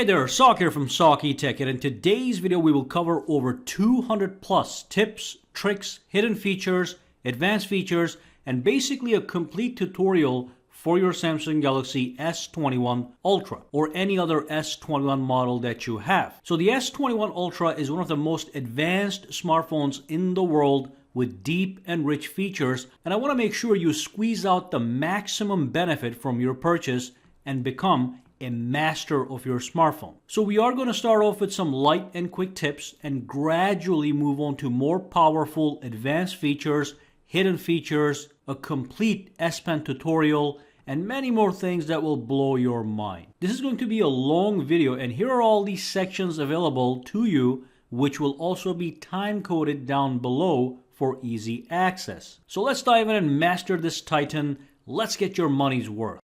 Hey there, Sok here from Sok Tech, and in today's video we will cover over 200 plus tips, tricks, hidden features, advanced features, and basically a complete tutorial for your Samsung Galaxy S21 Ultra or any other S21 model that you have. So the S21 Ultra is one of the most advanced smartphones in the world with deep and rich features, and I want to make sure you squeeze out the maximum benefit from your purchase and become a master of your smartphone. So we are going to start off with some light and quick tips and gradually move on to more powerful advanced features, hidden features, a complete S Pen tutorial, and many more things that will blow your mind. This is going to be a long video, and here are all these sections available to you, which will also be time coded down below for easy access. So let's dive in and master this Titan. Let's get your money's worth.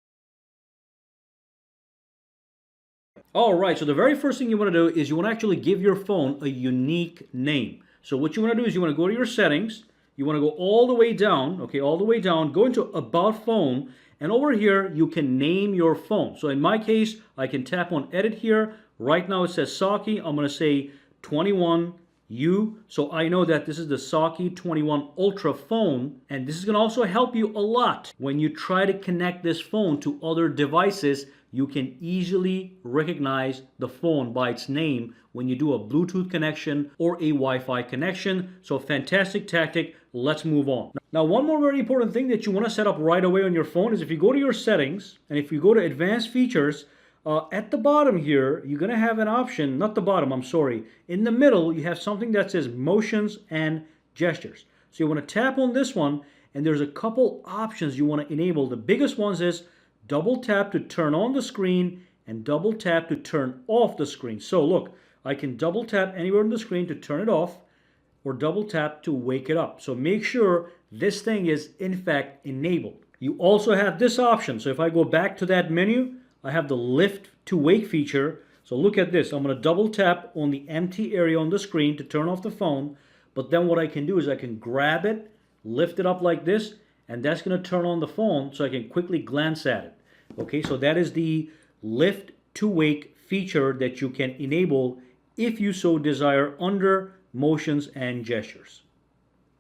Alright, so the very first thing you want to do is you want to actually give your phone a unique name. So what you want to do is you want to go to your settings, you want to go all the way down, okay, all the way down, go into About Phone, and over here you can name your phone. So in my case, I can tap on Edit here. Right now it says Saki. I'm going to say 21U, so I know that this is the Saki 21 Ultra phone, and this is going to also help you a lot when you try to connect this phone to other devices. You can easily recognize the phone by its name when you do a Bluetooth connection or a Wi-Fi connection. So fantastic tactic. Let's move on. Now, one more very important thing that you want to set up right away on your phone is if you go to your settings and if you go to advanced features, at the bottom here, you're going to have an option, not the bottom, I'm sorry. In the middle, you have something that says motions and gestures. So you want to tap on this one, and there's a couple options you want to enable. The biggest ones is double tap to turn on the screen and double tap to turn off the screen. So look, I can double tap anywhere on the screen to turn it off or double tap to wake it up. So make sure this thing is in fact enabled. You also have this option. So if I go back to that menu, I have the lift to wake feature. So look at this. I'm going to double tap on the empty area on the screen to turn off the phone. But then what I can do is I can grab it, lift it up like this, and that's going to turn on the phone so I can quickly glance at it. Okay, so that is the lift to wake feature that you can enable if you so desire under motions and gestures.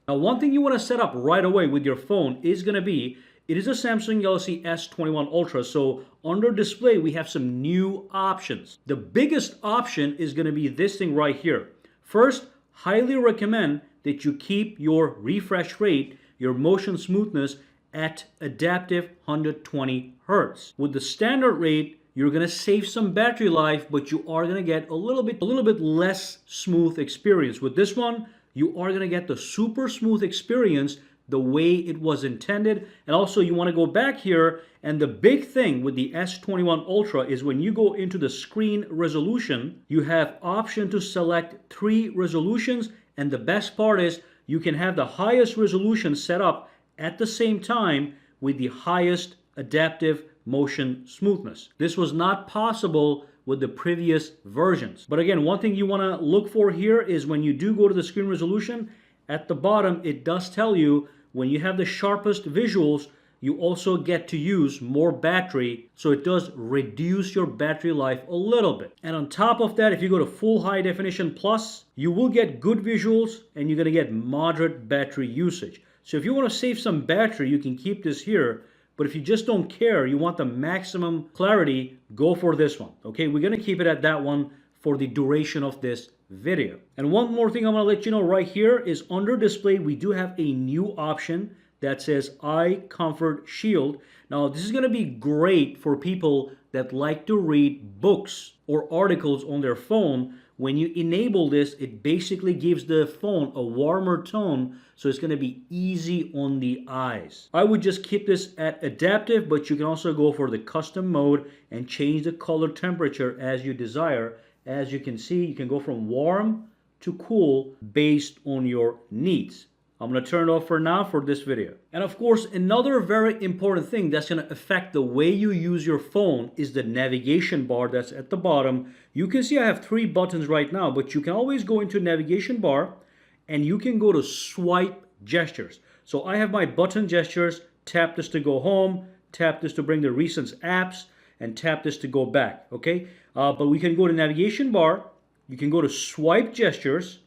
Now, one thing you want to set up right away with your phone is going to be, it is a Samsung Galaxy S21 Ultra, so under display we have some new options. The biggest option is going to be this thing right here. First, highly recommend that you keep your refresh rate, your motion smoothness at adaptive 120 Hertz. With the standard rate, you're going to save some battery life, but you are going to get a little bit less smooth experience. With this one, you are going to get the super smooth experience the way it was intended. And also you want to go back here, and the big thing with the S21 Ultra is when you go into the screen resolution, you have option to select 3 resolutions, and the best part is you can have the highest resolution set up at the same time with the highest adaptive motion smoothness. This was not possible with the previous versions. But again, one thing you want to look for here is when you do go to the screen resolution, at the bottom it does tell you when you have the sharpest visuals, you also get to use more battery, so it does reduce your battery life a little bit. And on top of that, if you go to full high definition plus, you will get good visuals and you're going to get moderate battery usage. So if you want to save some battery, you can keep this here. But if you just don't care, you want the maximum clarity, go for this one. Okay, we're going to keep it at that one for the duration of this video. And one more thing I'm going to let you know right here is under display, we do have a new option that says Eye Comfort Shield. Now, this is going to be great for people that like to read books or articles on their phone. When you enable this, it basically gives the phone a warmer tone, so it's going to be easy on the eyes. I would just keep this at adaptive, but you can also go for the custom mode and change the color temperature as you desire. As you can see, you can go from warm to cool based on your needs. I'm going to turn it off for now for this video. And of course, another very important thing that's going to affect the way you use your phone is the navigation bar that's at the bottom. You can see I have 3 buttons right now, but you can always go into navigation bar and you can go to swipe gestures. So I have my button gestures, tap this to go home, tap this to bring the recent apps, and tap this to go back, okay? But we can go to navigation bar. You can go to swipe gestures.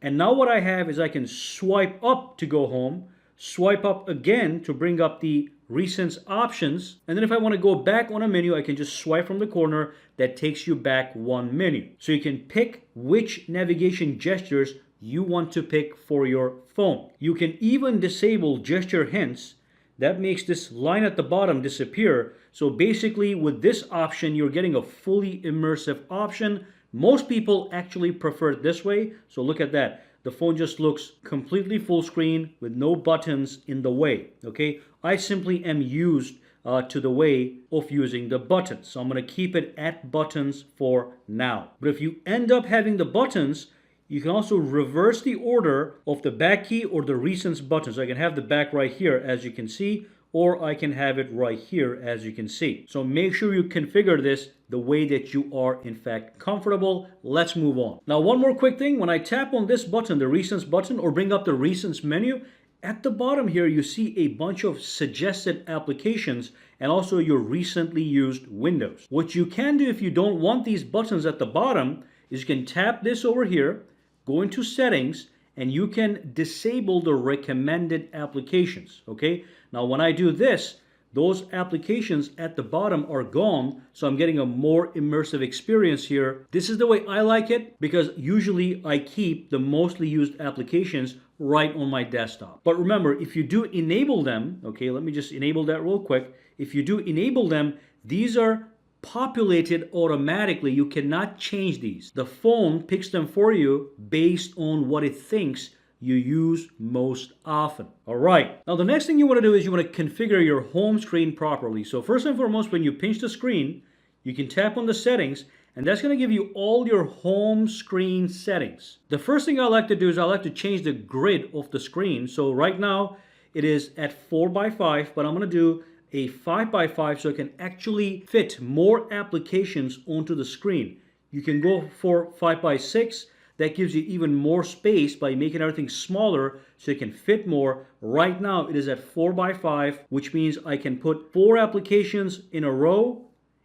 And now what I have is I can swipe up to go home, swipe up again to bring up the recent options. And then if I want to go back on a menu, I can just swipe from the corner. That takes you back one menu. So you can pick which navigation gestures you want to pick for your phone. You can even disable gesture hints. That makes this line at the bottom disappear. So basically with this option, you're getting a fully immersive option. Most people actually prefer it this way. So look at that. The phone just looks completely full screen with no buttons in the way. Okay, I simply am used to the way of using the buttons. So I'm going to keep it at buttons for now. But if you end up having the buttons, you can also reverse the order of the back key or the recent button. So I can have the back right here, as you can see, or I can have it right here, as you can see. So make sure you configure this the way that you are in fact comfortable. Let's move on. Now, one more quick thing. When I tap on this button, the recents button, or bring up the recents menu, at the bottom here, you see a bunch of suggested applications and also your recently used windows. What you can do if you don't want these buttons at the bottom is you can tap this over here, go into settings, and you can disable the recommended applications. Okay, now when I do this, those applications at the bottom are gone, so I'm getting a more immersive experience here. This is the way I like it because usually I keep the mostly used applications right on my desktop. But remember, if you do enable them, okay, let me just enable that real quick. If you do enable them, these are populated automatically. You cannot change these. The phone picks them for you based on what it thinks you use most often. All right. Now the next thing you want to do is you want to configure your home screen properly. So first and foremost, when you pinch the screen, you can tap on the settings, and that's going to give you all your home screen settings. The first thing I like to do is I like to change the grid of the screen. So right now it is at 4x5, but I'm going to do a 5x5 so it can actually fit more applications onto the screen. You can go for 5x6. That gives you even more space by making everything smaller so it can fit more. Right now it is at 4x5, which means I can put 4 applications in a row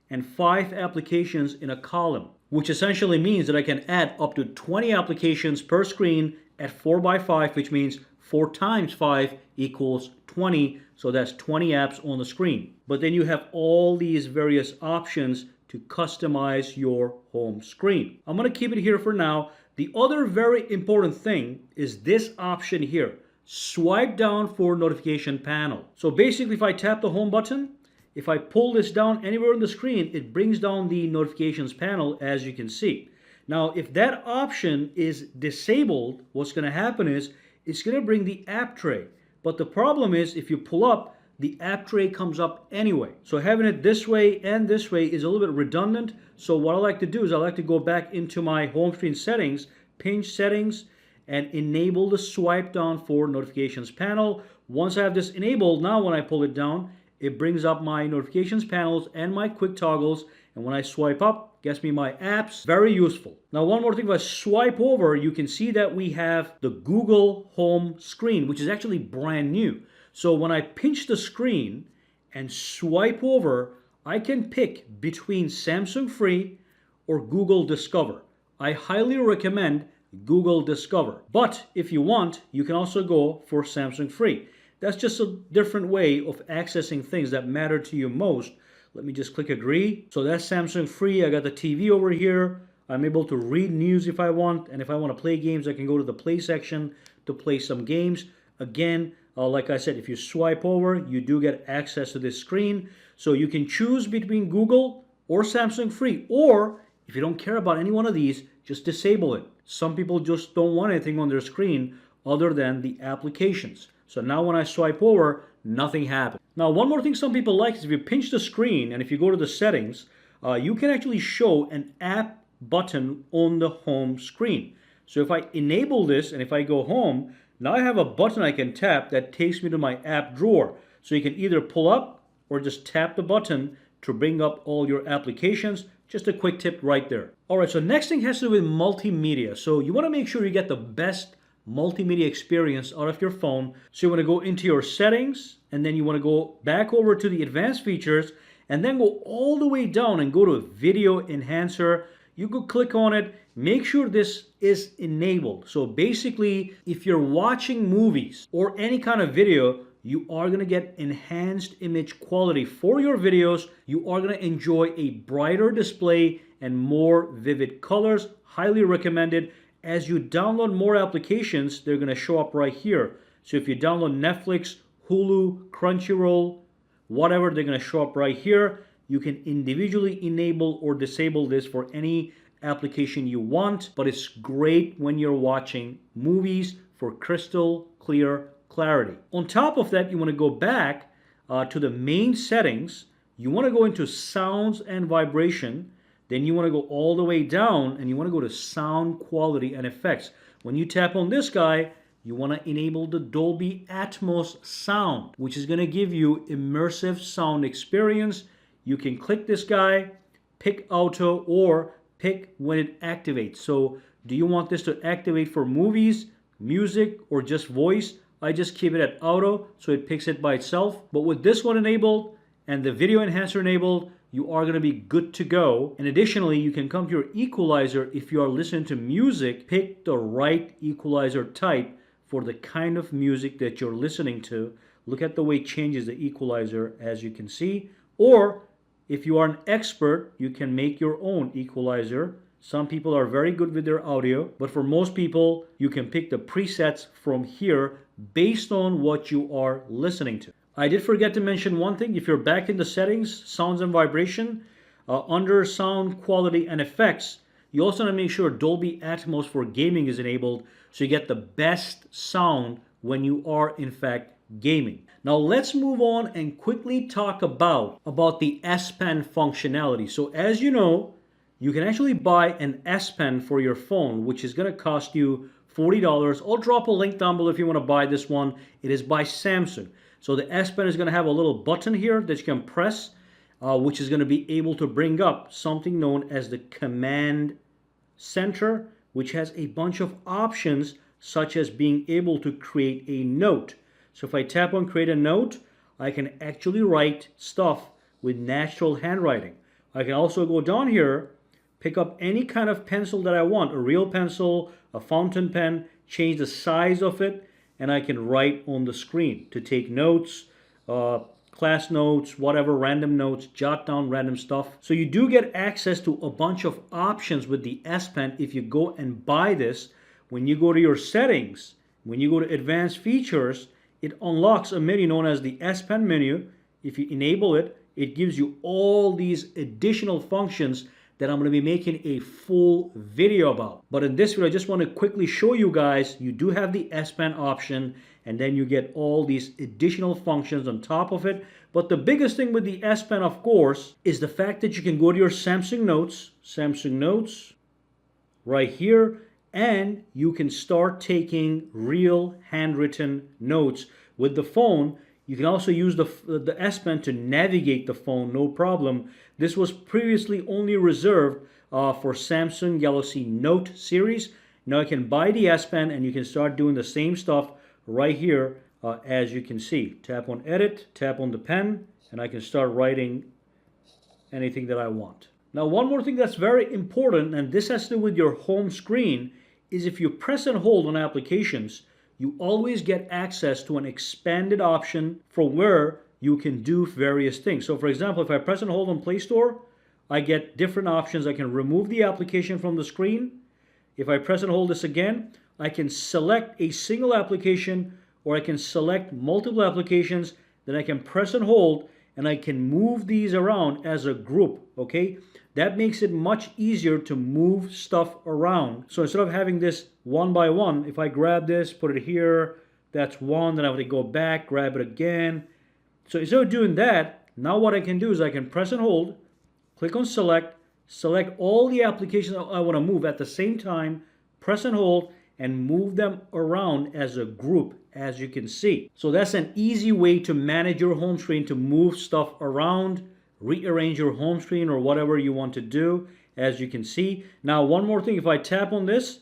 and 5 applications in a column, which essentially means that I can add up to 20 applications per screen at 4x5, which means 4 times 5 equals 20. So that's 20 apps on the screen. But then you have all these various options to customize your home screen. I'm going to keep it here for now. The other very important thing is this option here. Swipe down for notification panel. So basically, if I tap the home button, if I pull this down anywhere on the screen, it brings down the notifications panel, as you can see. Now, if that option is disabled, what's going to happen is it's going to bring the app tray. But the problem is if you pull up, the app tray comes up anyway. So having it this way and this way is a little bit redundant. So what I like to do is I like to go back into my home screen settings, pinch settings, and enable the swipe down for notifications panel. Once I have this enabled, now when I pull it down, it brings up my notifications panels and my quick toggles. And when I swipe up, gets me my apps. Very useful. Now, one more thing, if I swipe over, you can see that we have the Google home screen, which is actually brand new. So when I pinch the screen and swipe over, I can pick between Samsung Free or Google Discover. I highly recommend Google Discover. But if you want, you can also go for Samsung Free. That's just a different way of accessing things that matter to you most. Let me just click agree. So that's Samsung Free. I got the TV over here. I'm able to read news if I want. And if I want to play games, I can go to the play section to play some games. Again, like I said, if you swipe over, you do get access to this screen. So you can choose between Google or Samsung Free. Or if you don't care about any one of these, just disable it. Some people just don't want anything on their screen other than the applications. So now when I swipe over, nothing happens. Now, one more thing some people like is if you pinch the screen and if you go to the settings, you can actually show an app button on the home screen. So if I enable this and if I go home, now I have a button I can tap that takes me to my app drawer. So you can either pull up or just tap the button to bring up all your applications. Just a quick tip right there. All right, so next thing has to do with multimedia. So you want to make sure you get the best multimedia experience out of your phone. So you want to go into your settings and then you want to go back over to the advanced features and then go all the way down and go to Video Enhancer. You could click on it. Make sure this is enabled. So basically, if you're watching movies or any kind of video, you are going to get enhanced image quality for your videos. You are going to enjoy a brighter display and more vivid colors. Highly recommended. As you download more applications, they're going to show up right here. So if you download Netflix, Hulu, Crunchyroll, whatever, they're going to show up right here. You can individually enable or disable this for any application you want, but it's great when you're watching movies for crystal clear clarity. On top of that, you want to go back to the main settings. You want to go into sounds and vibration. Then you want to go all the way down and you want to go to sound quality and effects. When you tap on this guy, you want to enable the Dolby Atmos sound, which is going to give you immersive sound experience. You can click this guy, pick auto, or pick when it activates. So do you want this to activate for movies, music, or just voice? I just keep it at auto so it picks it by itself. But with this one enabled and the video enhancer enabled, you are going to be good to go. And additionally, you can come to your equalizer. If you are listening to music, pick the right equalizer type for the kind of music that you're listening to. Look at the way it changes the equalizer, as you can see. Or if you are an expert, you can make your own equalizer. Some people are very good with their audio, but for most people, you can pick the presets from here based on what you are listening to. I did forget to mention one thing. If you're back in the settings, sounds and vibration, under sound quality and effects, you also want to make sure Dolby Atmos for gaming is enabled so you get the best sound when you are in fact gaming. Now let's move on and quickly talk about the S Pen functionality. So as you know, you can actually buy an S Pen for your phone, which is going to cost you $40. I'll drop a link down below if you want to buy this one. It is by Samsung. So the S Pen is going to have a little button here that you can press, which is going to be able to bring up something known as the command center, which has a bunch of options such as being able to create a note. So if I tap on create a note, I can actually write stuff with natural handwriting. I can also go down here, pick up any kind of pencil that I want, a real pencil, a fountain pen, change the size of it, and I can write on the screen to take notes, class notes, whatever, random notes, jot down random stuff. So you do get access to a bunch of options with the S Pen if you go and buy this. When you go to your settings, when you go to advanced features, it unlocks a menu known as the S Pen menu. If you enable it, it gives you all these additional functions that I'm going to be making a full video about. But in this video, I just want to quickly show you guys, you do have the S Pen option, and then you get all these additional functions on top of it. But the biggest thing with the S Pen, of course, is the fact that you can go to your Samsung Notes, right here, and you can start taking real handwritten notes with the phone. You can also use the S Pen to navigate the phone, no problem. This was previously only reserved for Samsung Galaxy Note series. Now you can buy the S Pen and you can start doing the same stuff right here, as you can see. Tap on edit, tap on the pen, and I can start writing anything that I want. Now one more thing that's very important, and this has to do with your home screen, is if you press and hold on applications, you always get access to an expanded option for where you can do various things. So for example, if I press and hold on Play Store, I get different options. I can remove the application from the screen. If I press and hold this again, I can select a single application or I can select multiple applications. Then I can press and hold and I can move these around as a group, okay? That makes it much easier to move stuff around. So instead of having this one by one, if I grab this, put it here, that's one, then I have to go back, grab it again. So instead of doing that, now what I can do is I can press and hold, click on select all the applications I want to move at the same time, press and hold, and move them around as a group, as you can see. So that's an easy way to manage your home screen, to move stuff around, rearrange your home screen or whatever you want to do, as you can see. Now one more thing, if I tap on this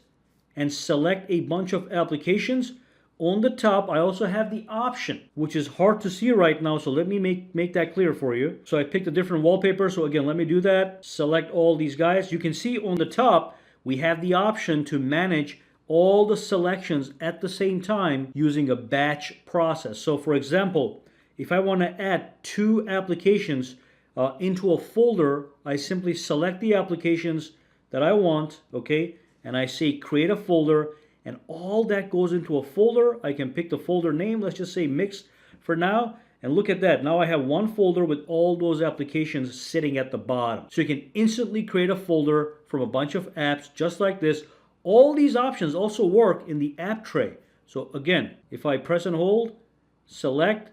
and select a bunch of applications, on the top, I also have the option, which is hard to see right now. So let me make that clear for you. So I picked a different wallpaper. So again, let me do that. Select all these guys. You can see on the top, we have the option to manage all the selections at the same time using a batch process. So for example, if I want to add 2 applications into a folder, I simply select the applications that I want, okay, and I say create a folder, and all that goes into a folder. I can pick the folder name, let's just say mix for now, and look at that. Now I have one folder with all those applications sitting at the bottom. So you can instantly create a folder from a bunch of apps just like this. All these options also work in the app tray. So again, if I press and hold, select,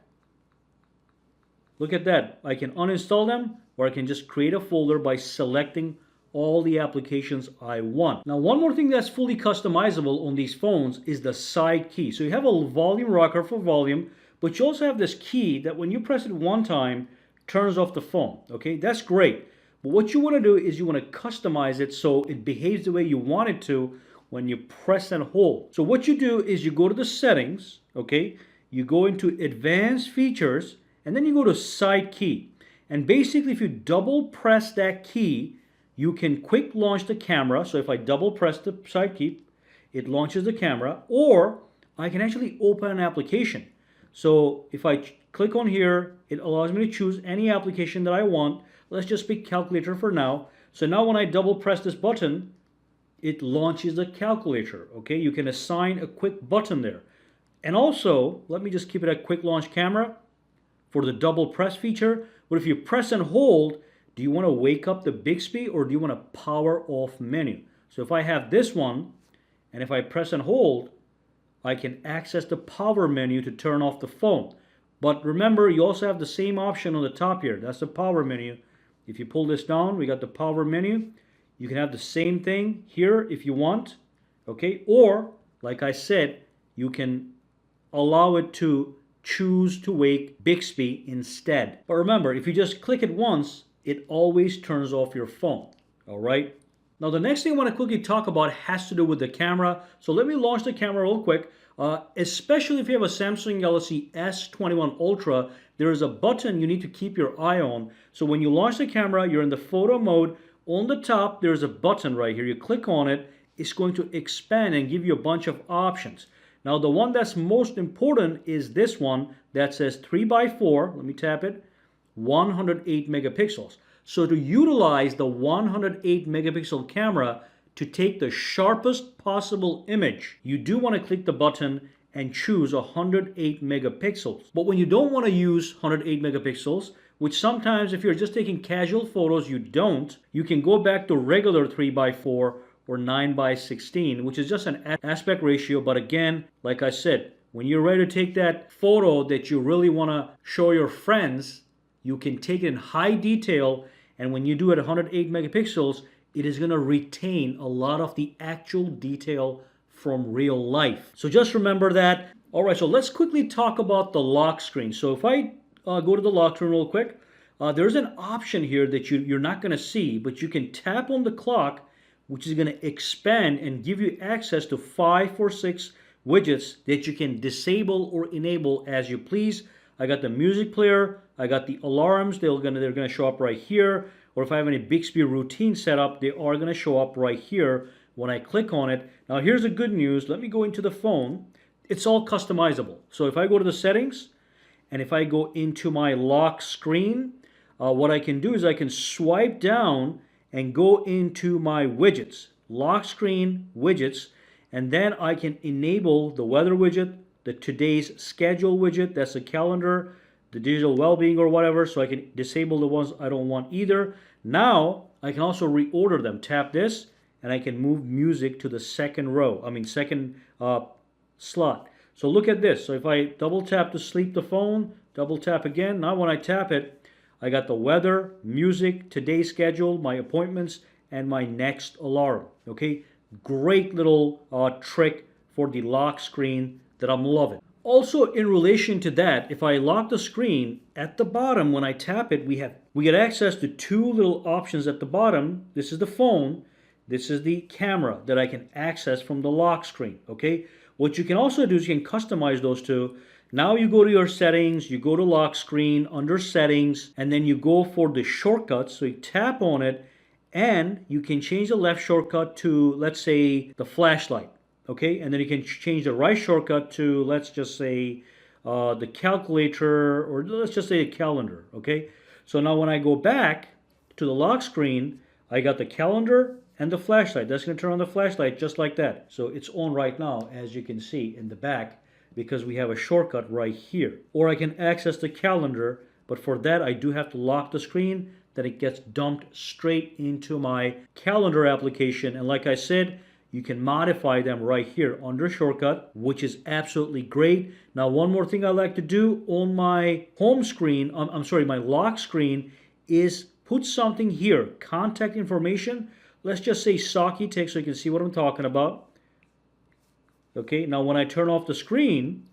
look at that. I can uninstall them, or I can just create a folder by selecting all the applications I want. Now, one more thing that's fully customizable on these phones is the side key. So you have a volume rocker for volume, but you also have this key that when you press it one time, turns off the phone. Okay, that's great. But what you want to do is you want to customize it so it behaves the way you want it to when you press and hold. So what you do is you go to the settings, okay? You go into advanced features, and then you go to side key. And basically, if you double press that key, you can quick launch the camera. So if I double press the side key, it launches the camera, or I can actually open an application. So if I click on here, it allows me to choose any application that I want. Let's just pick calculator for now. So now when I double press this button, it launches the calculator. Okay, you can assign a quick button there. And also, let me just keep it at quick launch camera for the double press feature. But if you press and hold, do you want to wake up the Bixby or do you want to power off menu? So if I have this one, and if I press and hold, I can access the power menu to turn off the phone. But remember, you also have the same option on the top here. That's the power menu. If you pull this down, we got the power menu. You can have the same thing here if you want. Okay, or like I said, you can allow it to choose to wake Bixby instead. But remember, if you just click it once, it always turns off your phone. All right. Now the next thing I want to quickly talk about has to do with the camera. So let me launch the camera real quick. Especially if you have a Samsung Galaxy S21 Ultra, there is a button you need to keep your eye on. So when you launch the camera, you're in the photo mode. On the top, there's a button right here. You click on it, it's going to expand and give you a bunch of options. Now the one that's most important is this one that says 3x4. Let me tap it. 108 megapixels. So to utilize the 108 megapixel camera to take the sharpest possible image, you do want to click the button and choose 108 megapixels. But when you don't want to use 108 megapixels, which sometimes if you're just taking casual photos you don't, you can go back to regular 3x4 or 9x16, which is just an aspect ratio. But again, like I said, when you're ready to take that photo that you really want to show your friends, you can take it in high detail, and when you do it at 108 megapixels, it is going to retain a lot of the actual detail from real life. So just remember that. All right, so let's quickly talk about the lock screen. So if I go to the lock screen real quick, there's an option here that you're not going to see, but you can tap on the clock, which is going to expand and give you access to 5 or 6 widgets that you can disable or enable as you please. I got the music player, I got the alarms, they're gonna show up right here. Or if I have any Bixby routine set up, they are gonna show up right here when I click on it. Now here's the good news. Let me go into the phone. It's all customizable. So if I go to the settings, and if I go into my lock screen, what I can do is I can swipe down and go into my widgets, lock screen widgets, and then I can enable the weather widget, the today's schedule widget, that's the calendar, the digital well-being or whatever, so I can disable the ones I don't want either. Now I can also reorder them. Tap this and I can move music to the second slot. So look at this. So if I double tap to sleep the phone, double tap again, now when I tap it, I got the weather, music, today's schedule, my appointments, and my next alarm. Okay, great little trick for the lock screen that I'm loving. Also, in relation to that, if I lock the screen, at the bottom when I tap it, we get access to 2 little options at the bottom. This is the phone, this is the camera that I can access from the lock screen. Okay, What you can also do is you can customize those two. Now you go to your settings, you go to lock screen, under settings, and then you go for the shortcuts. So you tap on it, and you can change the left shortcut to, let's say, the flashlight. Okay, and then you can change the right shortcut to, let's just say, the calculator, or let's just say a calendar. Okay, so now when I go back to the lock screen, I got the calendar and the flashlight. That's going to turn on the flashlight just like that. So it's on right now, as you can see in the back, because we have a shortcut right here. Or I can access the calendar, but for that I do have to lock the screen. Then it gets dumped straight into my calendar application. And like I said, you can modify them right here under shortcut, which is absolutely great. Now, one more thing I like to do on my home screen, my lock screen, is put something here, contact information. Let's just say Saki Tech, so you can see what I'm talking about. Okay, now when I turn off the screen,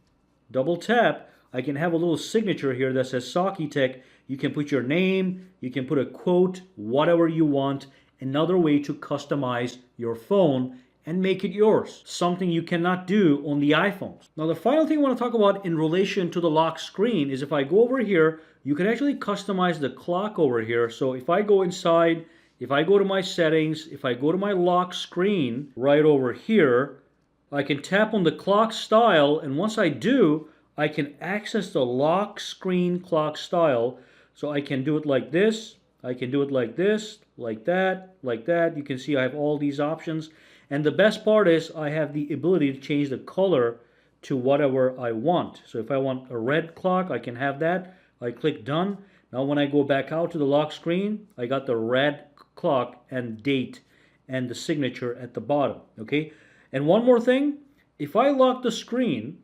double tap, I can have a little signature here that says Saki Tech. You can put your name, you can put a quote, whatever you want. Another way to customize your phone and make it yours. Something you cannot do on the iPhones. Now, the final thing I want to talk about in relation to the lock screen is if I go over here, you can actually customize the clock over here. So if I go inside, if I go to my settings, if I go to my lock screen right over here, I can tap on the clock style, and once I do, I can access the lock screen clock style. So I can do it like this, I can do it like this, like that, like that. You can see I have all these options. And the best part is I have the ability to change the color to whatever I want. So if I want a red clock, I can have that. I click done. Now when I go back out to the lock screen, I got the red clock and date and the signature at the bottom. Okay. And one more thing, if I lock the screen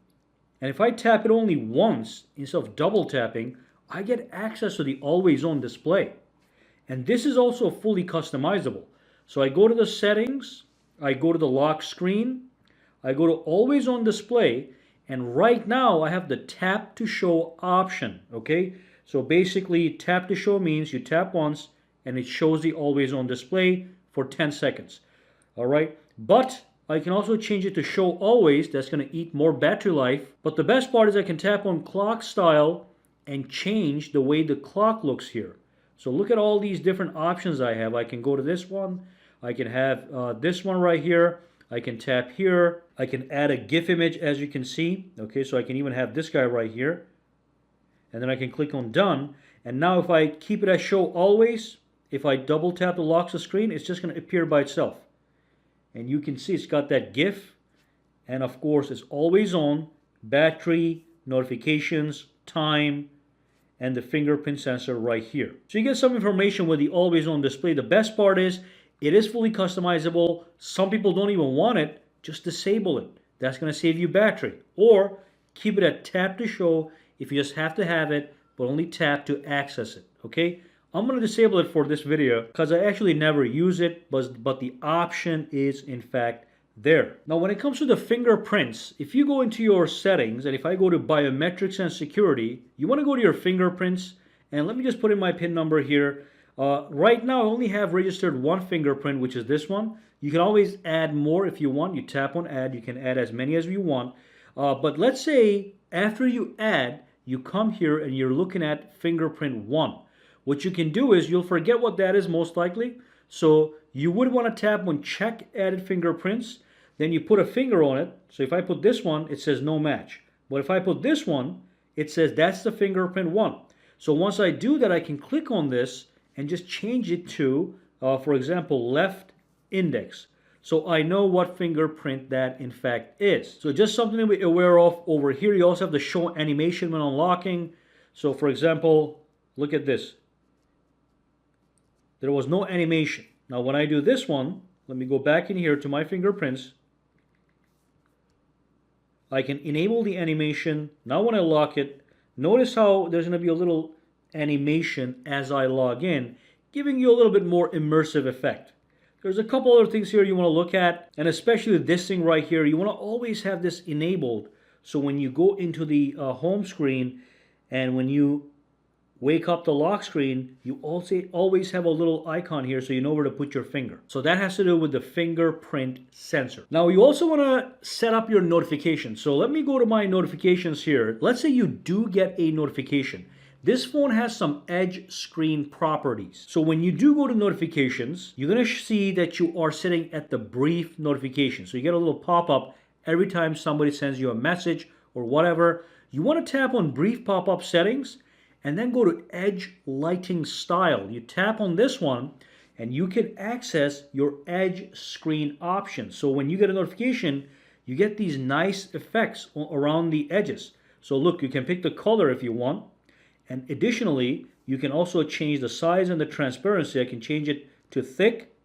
and if I tap it only once instead of double tapping, I get access to the always on display. And this is also fully customizable. So I go to the settings, I go to the lock screen, I go to always on display, and right now I have the tap to show option. Okay, so basically tap to show means you tap once and it shows the always on display for 10 seconds. All right, but I can also change it to show always. That's going to eat more battery life. But the best part is I can tap on clock style and change the way the clock looks here. So look at all these different options I have. I can go to this one. I can have this one right here. I can tap here. I can add a GIF image, as you can see. Okay, so I can even have this guy right here. And then I can click on done. And now if I keep it as show always, if I double tap the lock the screen, it's just going to appear by itself. And you can see it's got that GIF. And of course, it's always on, battery, notifications, time, and the fingerprint sensor right here. So you get some information with the always on display. The best part is it is fully customizable. Some people don't even want it. Just disable it. That's going to save you battery. Or keep it at tap to show if you just have to have it, but only tap to access it. Okay? I'm going to disable it for this video because I actually never use it, but the option is in fact there. Now when it comes to the fingerprints, if you go into your settings, and if I go to biometrics and security, you want to go to your fingerprints, and let me just put in my PIN number here. Right now I only have registered one fingerprint, which is this one. You can always add more if you want. You tap on add, you can add as many as you want. But let's say after you add, you come here and you're looking at fingerprint 1. What you can do is you'll forget what that is most likely. So you would want to tap on check added fingerprints. Then you put a finger on it. So if I put this one, it says no match. But if I put this one, it says that's the fingerprint 1. So once I do that, I can click on this and just change it to, for example, left index. So I know what fingerprint that in fact is. So just something to be aware of. Over here, you also have the show animation when unlocking. So for example, look at this. There was no animation. Now when I do this one, let me go back in here to my fingerprints. I can enable the animation. Now when I lock it, notice how there's going to be a little animation as I log in, giving you a little bit more immersive effect. There's a couple other things here you want to look at, and especially this thing right here. You want to always have this enabled, so when you go into the home screen and when you wake up the lock screen, you also always have a little icon here so you know where to put your finger. So that has to do with the fingerprint sensor. Now you also want to set up your notifications. So let me go to my notifications here. Let's say you do get a notification. This phone has some edge screen properties. So when you do go to notifications, you're going to see that you are sitting at the brief notification. So you get a little pop-up every time somebody sends you a message or whatever. You want to tap on brief pop-up settings and then go to edge lighting style. You tap on this one and you can access your edge screen options. So when you get a notification, you get these nice effects around the edges. So look, you can pick the color if you want. And additionally, you can also change the size and the transparency. I can change it to thick,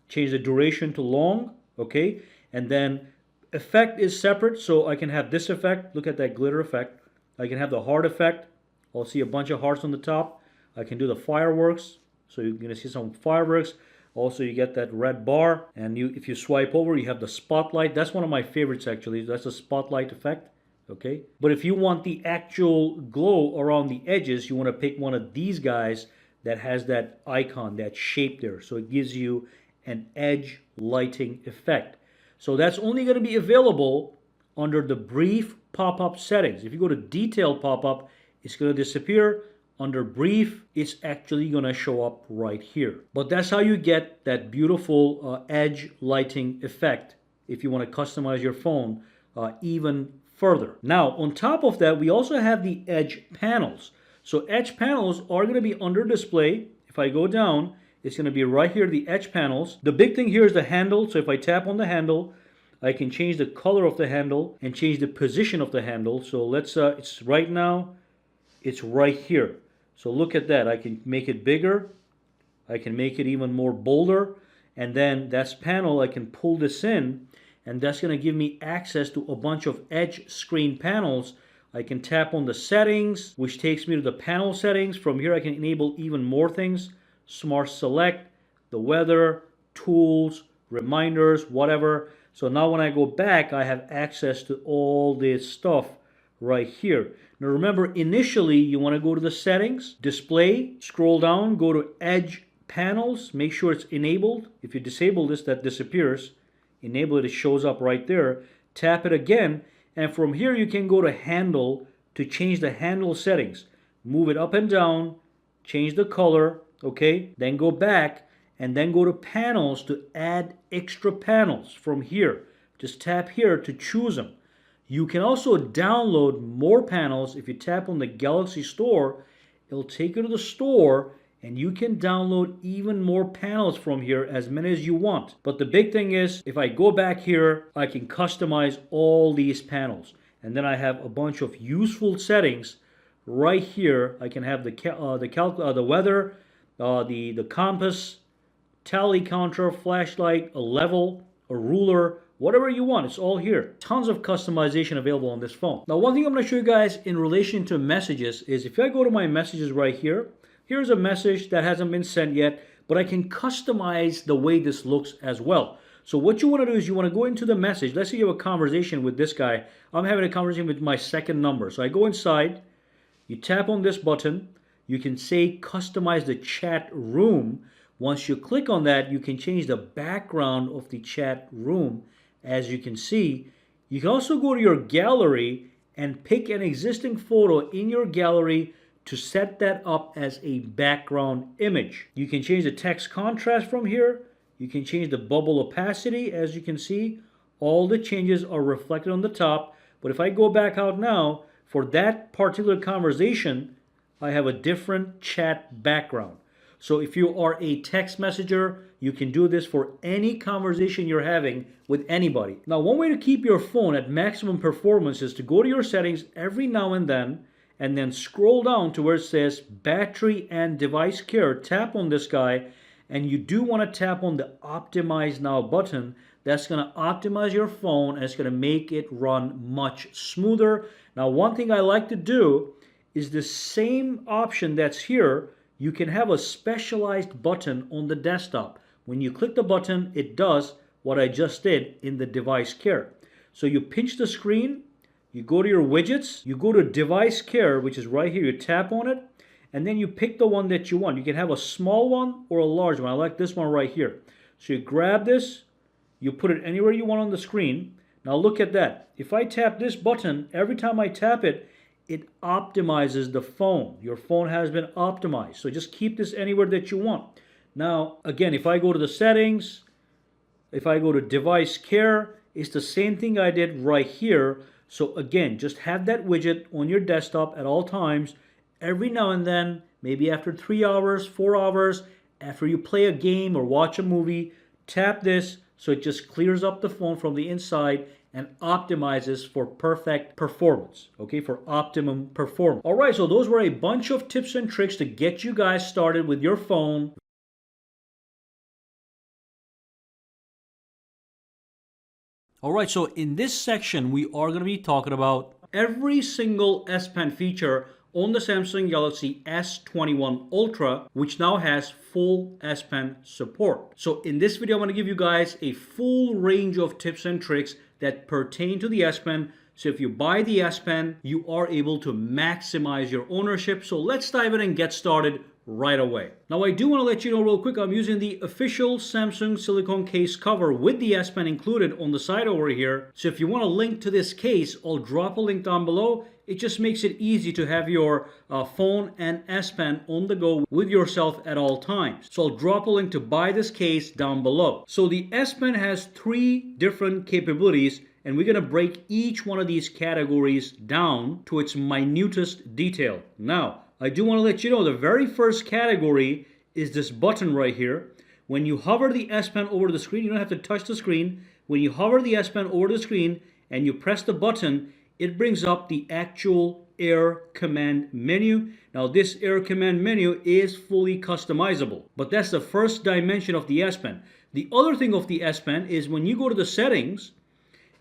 change the duration to long, okay? And then effect is separate, so I can have this effect. Look at that glitter effect. I can have the heart effect. I'll see a bunch of hearts on the top. I can do the fireworks, so you're going to see some fireworks. Also, you get that red bar, and if you swipe over, you have the spotlight. That's one of my favorites, actually. That's the spotlight effect, okay? But if you want the actual glow around the edges, you want to pick one of these guys that has that icon, that shape there. So it gives you an edge lighting effect. So that's only going to be available under the brief pop-up settings. If you go to detail pop-up, it's going to disappear. Under brief, it's actually going to show up right here. But that's how you get that beautiful edge lighting effect if you want to customize your phone even further. Now, on top of that, we also have the edge panels. So edge panels are going to be under display. If I go down, it's going to be right here, the edge panels. The big thing here is the handle. So if I tap on the handle, I can change the color of the handle and change the position of the handle. So let's, it's right now, it's right here. So look at that. I can make it bigger. I can make it even more bolder. And then that's panel. I can pull this in, and that's going to give me access to a bunch of edge screen panels. I can tap on the settings, which takes me to the panel settings. From here, I can enable even more things. Smart Select, the weather, tools, reminders, whatever. So now when I go back, I have access to all this stuff right here. Now remember, initially you want to go to the settings, display, scroll down, go to edge panels, make sure it's enabled. If you disable this, that disappears. Enable it, it shows up right there. Tap it again, and from here you can go to handle to change the handle settings. Move it up and down, change the color, okay? Then go back and then go to panels to add extra panels from here. Just tap here to choose them. You can also download more panels. If you tap on the Galaxy Store, it'll take you to the store and you can download even more panels from here, as many as you want. But the big thing is, if I go back here, I can customize all these panels. And then I have a bunch of useful settings right here. I can have the weather, the compass, tally counter, flashlight, a level, a ruler, whatever you want. It's all here. Tons of customization available on this phone. Now, one thing I'm going to show you guys in relation to messages is if I go to my messages right here, here's a message that hasn't been sent yet, but I can customize the way this looks as well. So what you want to do is you want to go into the message. Let's say you have a conversation with this guy. I'm having a conversation with my second number. So I go inside, you tap on this button, you can say customize the chat room. Once you click on that, you can change the background of the chat room. As you can see, you can also go to your gallery and pick an existing photo in your gallery to set that up as a background image. You can change the text contrast from here. You can change the bubble opacity. As you can see, all the changes are reflected on the top. But if I go back out now, for that particular conversation, I have a different chat background. So if you are a text messenger, you can do this for any conversation you're having with anybody. Now, one way to keep your phone at maximum performance is to go to your settings every now and then scroll down to where it says battery and device care. Tap on this guy, and you do want to tap on the optimize now button. That's going to optimize your phone and it's going to make it run much smoother. Now, one thing I like to do is the same option that's here. You can have a specialized button on the desktop. When you click the button, it does what I just did in the device care. So you pinch the screen, you go to your widgets, you go to device care, which is right here, you tap on it, and then you pick the one that you want. You can have a small one or a large one. I like this one right here. So you grab this, you put it anywhere you want on the screen. Now look at that. If I tap this button, every time I tap it, it optimizes the phone. Your phone has been optimized. So just keep this anywhere that you want. Now, again, if I go to the settings, if I go to device care, it's the same thing I did right here. So again, just have that widget on your desktop at all times. Every now and then, maybe after 3 hours, 4 hours, after you play a game or watch a movie, tap this so it just clears up the phone from the inside and optimizes for perfect performance, okay, for optimum performance. All right, so those were a bunch of tips and tricks to get you guys started with your phone. All right, so in this section, we are going to be talking about every single S Pen feature on the Samsung Galaxy S21 Ultra, which now has full S Pen support. So in this video, I'm going to give you guys a full range of tips and tricks that pertain to the S Pen. So if you buy the S Pen, you are able to maximize your ownership. So let's dive in and get started right away. Now I do want to let you know real quick, I'm using the official Samsung silicone case cover with the S Pen included on the side over here. So if you want a link to this case, I'll drop a link down below. It just makes it easy to have your phone and S Pen on the go with yourself at all times. So I'll drop a link to buy this case down below. So the S Pen has 3 different capabilities, and we're going to break each one of these categories down to its minutest detail. Now, I do want to let you know the very first category is this button right here. When you hover the S Pen over the screen, you don't have to touch the screen. When you hover the S Pen over the screen and you press the button, it brings up the actual Air Command menu. Now this Air Command menu is fully customizable, but that's the first dimension of the S Pen. The other thing of the S Pen is when you go to the settings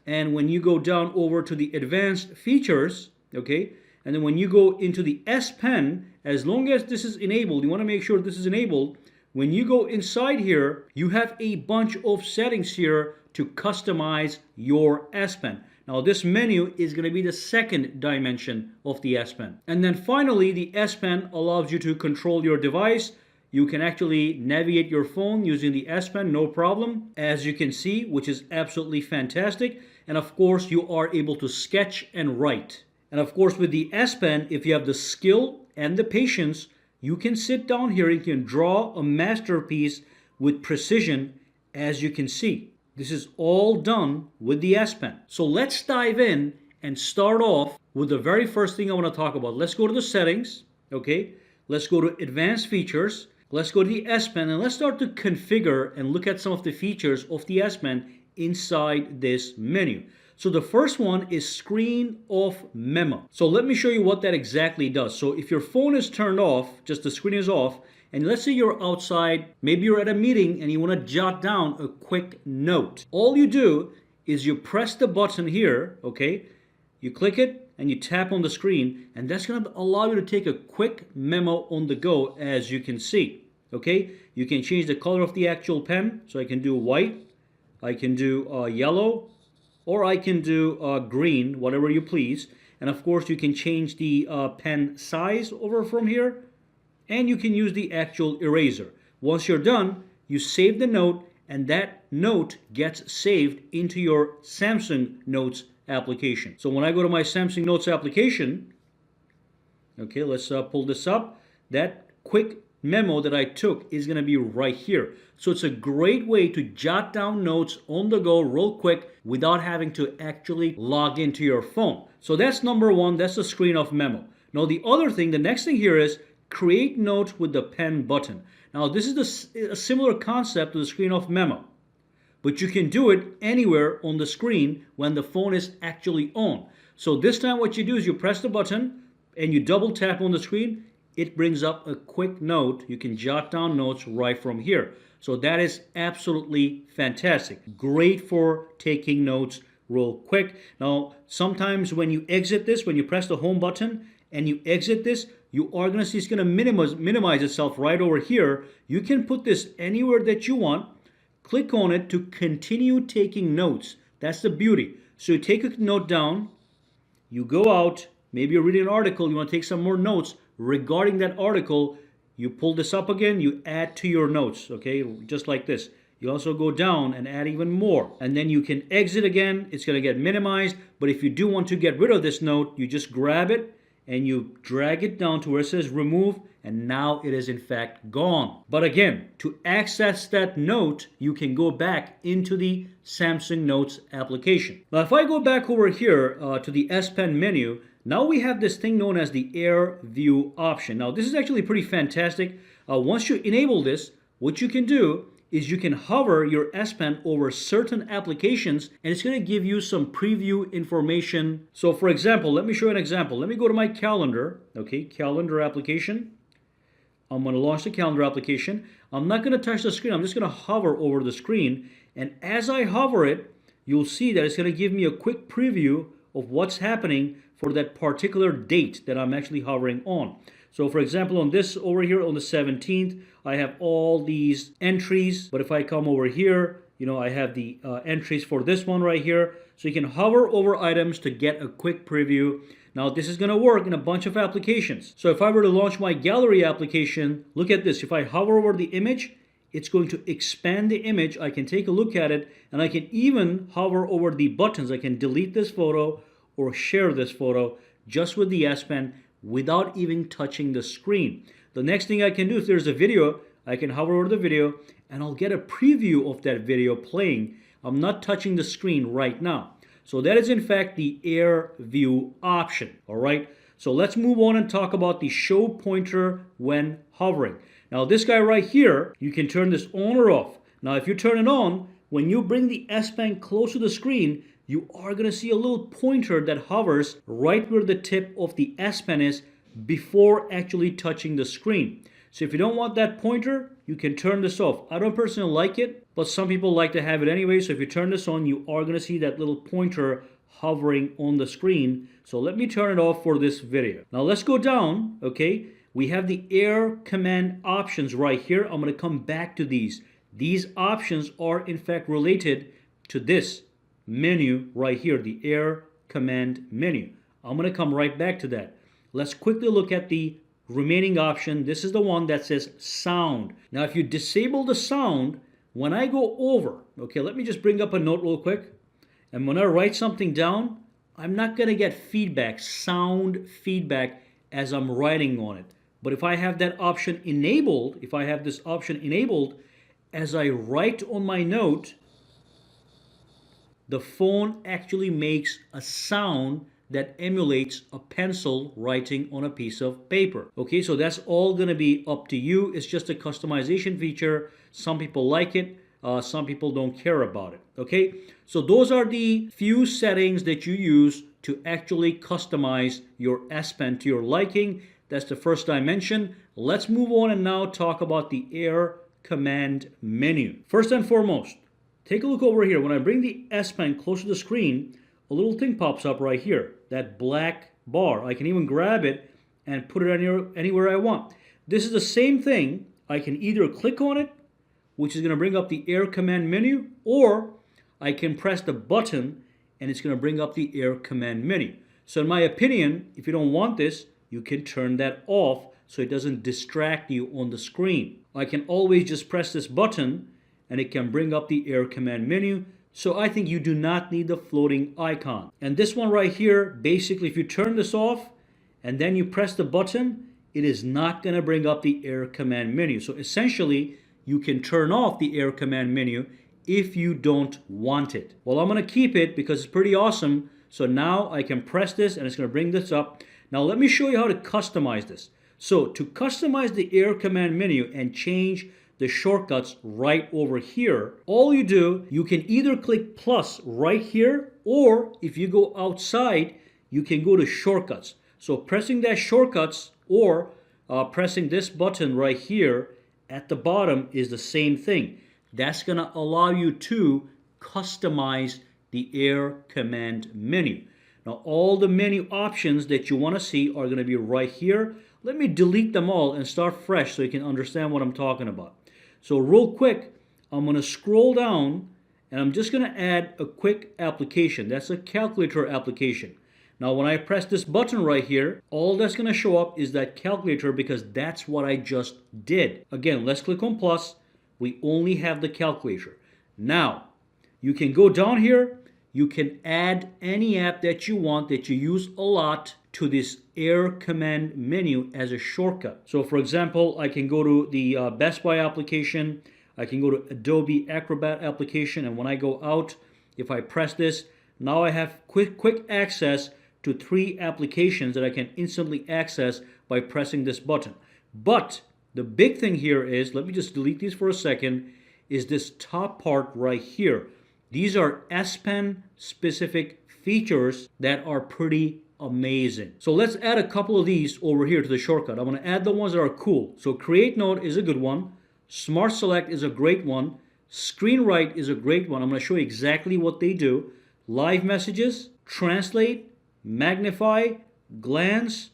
and when you go down over to the advanced features, okay, and then when you go into the S Pen, as long as this is enabled, you want to make sure this is enabled. When you go inside here, you have a bunch of settings here to customize your S Pen. Now this menu is going to be the second dimension of the S Pen. And then finally, the S Pen allows you to control your device. You can actually navigate your phone using the S Pen, no problem, as you can see, which is absolutely fantastic. And of course, you are able to sketch and write. And of course, with the S Pen, if you have the skill and the patience, you can sit down here and you can draw a masterpiece with precision, as you can see. This is all done with the S Pen. So let's dive in and start off with the very first thing I want to talk about. Let's go to the settings, okay? Let's go to advanced features. Let's go to the S Pen and let's start to configure and look at some of the features of the S Pen inside this menu. So the first one is screen off memo. So let me show you what that exactly does. So if your phone is turned off, just the screen is off, and let's say you're outside, maybe you're at a meeting and you want to jot down a quick note. All you do is you press the button here, okay? You click it and you tap on the screen, and that's going to allow you to take a quick memo on the go, as you can see, okay? You can change the color of the actual pen. So I can do white, I can do yellow, or I can do green, whatever you please. And of course, you can change the pen size over from here, and you can use the actual eraser. Once you're done, you save the note, and that note gets saved into your Samsung Notes application. So when I go to my Samsung Notes application, okay, let's pull this up. That quick memo that I took is going to be right here. So it's a great way to jot down notes on the go real quick without having to actually log into your phone. So that's number one. That's the screen off memo. Now the other thing, the next thing here is create note with the pen button. Now this is a similar concept to the screen off memo, but you can do it anywhere on the screen when the phone is actually on. So this time what you do is you press the button and you double tap on the screen. It brings up a quick note. You can jot down notes right from here. So that is absolutely fantastic. Great for taking notes real quick. Now, sometimes when you exit this, when you press the home button and you exit this, you are going to see it's going to minimize itself right over here. You can put this anywhere that you want. Click on it to continue taking notes. That's the beauty. So you take a note down, you go out, maybe you're reading an article, you want to take some more notes. regarding that article, you pull this up again, you add to your notes, okay, just like this. You also go down and add even more. And then you can exit again. It's going to get minimized. But if you do want to get rid of this note, you just grab it and you drag it down to where it says remove. And now it is in fact gone. But again, to access that note, you can go back into the Samsung Notes application. Now, if I go back over here to the S Pen menu, now we have this thing known as the Air View option. Now, this is actually pretty fantastic. Once you enable this, what you can do is you can hover your S Pen over certain applications and it's going to give you some preview information. So for example, let me show you an example. Let me go to my calendar, okay, calendar application. I'm going to launch the calendar application. I'm not going to touch the screen. I'm just going to hover over the screen. And as I hover it, you'll see that it's going to give me a quick preview of what's happening for that particular date that I'm actually hovering on. So for example, on this over here on the 17th, I have all these entries. But if I come over here, I have the entries for this one right here. So you can hover over items to get a quick preview. Now this is going to work in a bunch of applications. So if I were to launch my gallery application, look at this. If I hover over the image, it's going to expand the image. I can take a look at it and I can even hover over the buttons. I can delete this photo or share this photo just with the S Pen without even touching the screen. The next thing I can do, if there's a video, I can hover over the video and I'll get a preview of that video playing. I'm not touching the screen right now. So that is in fact the Air View option. All right. So let's move on and talk about the show pointer when hovering. Now this guy right here, you can turn this on or off. Now if you turn it on, when you bring the S Pen close to the screen, you are going to see a little pointer that hovers right where the tip of the S Pen is before actually touching the screen. So if you don't want that pointer, you can turn this off. I don't personally like it, but some people like to have it anyway. So if you turn this on, you are going to see that little pointer hovering on the screen. So let me turn it off for this video. Now let's go down, okay? We have the Air Command options right here. I'm going to come back to these. These options are in fact related to this menu right here, the Air Command menu. I'm going to come right back to that. Let's quickly look at the remaining option. This is the one that says sound. Now if you disable the sound, when I go over, okay, let me just bring up a note real quick. And when I write something down, I'm not going to get feedback, sound feedback as I'm writing on it. But if I have that option enabled, if I have this option enabled, as I write on my note, the phone actually makes a sound that emulates a pencil writing on a piece of paper. Okay, so that's all going to be up to you. It's just a customization feature. Some people like it. Some people don't care about it. Okay, so those are the few settings that you use to actually customize your S Pen to your liking. That's the first dimension. Let's move on and now talk about the Air Command menu. First and foremost, take a look over here. When I bring the S Pen close to the screen, a little thing pops up right here, that black bar. I can even grab it and put it anywhere I want. This is the same thing. I can either click on it, which is going to bring up the Air Command menu, or I can press the button and it's going to bring up the Air Command menu. So in my opinion, if you don't want this, you can turn that off so it doesn't distract you on the screen. I can always just press this button and it can bring up the Air Command menu. So I think you do not need the floating icon. And this one right here, basically if you turn this off and then you press the button, it is not going to bring up the Air Command menu. So essentially, you can turn off the Air Command menu if you don't want it. Well, I'm going to keep it because it's pretty awesome. So now I can press this and it's going to bring this up. Now let me show you how to customize this. So to customize the Air Command menu and change the shortcuts right over here, all you do, you can either click plus right here, or if you go outside, you can go to shortcuts. So pressing that shortcuts or pressing this button right here at the bottom is the same thing. That's going to allow you to customize the Air Command menu. Now all the menu options that you want to see are going to be right here. Let me delete them all and start fresh so you can understand what I'm talking about. So real quick, I'm going to scroll down and I'm just going to add a quick application. That's a calculator application. Now when I press this button right here, all that's going to show up is that calculator because that's what I just did. Again, let's click on plus. We only have the calculator. Now, you can go down here. You can add any app that you want that you use a lot to this Air Command menu as a shortcut. So for example, I can go to the Best Buy application. I can go to Adobe Acrobat application. And when I go out, if I press this, now I have quick access to 3 applications that I can instantly access by pressing this button. But the big thing here is, let me just delete these for a second, is this top part right here. These are S Pen specific features that are pretty amazing. So let's add a couple of these over here to the shortcut. I'm going to add the ones that are cool. So Create Note is a good one. Smart Select is a great one. Screen Write is a great one. I'm going to show you exactly what they do. Live Messages, Translate, Magnify, Glance,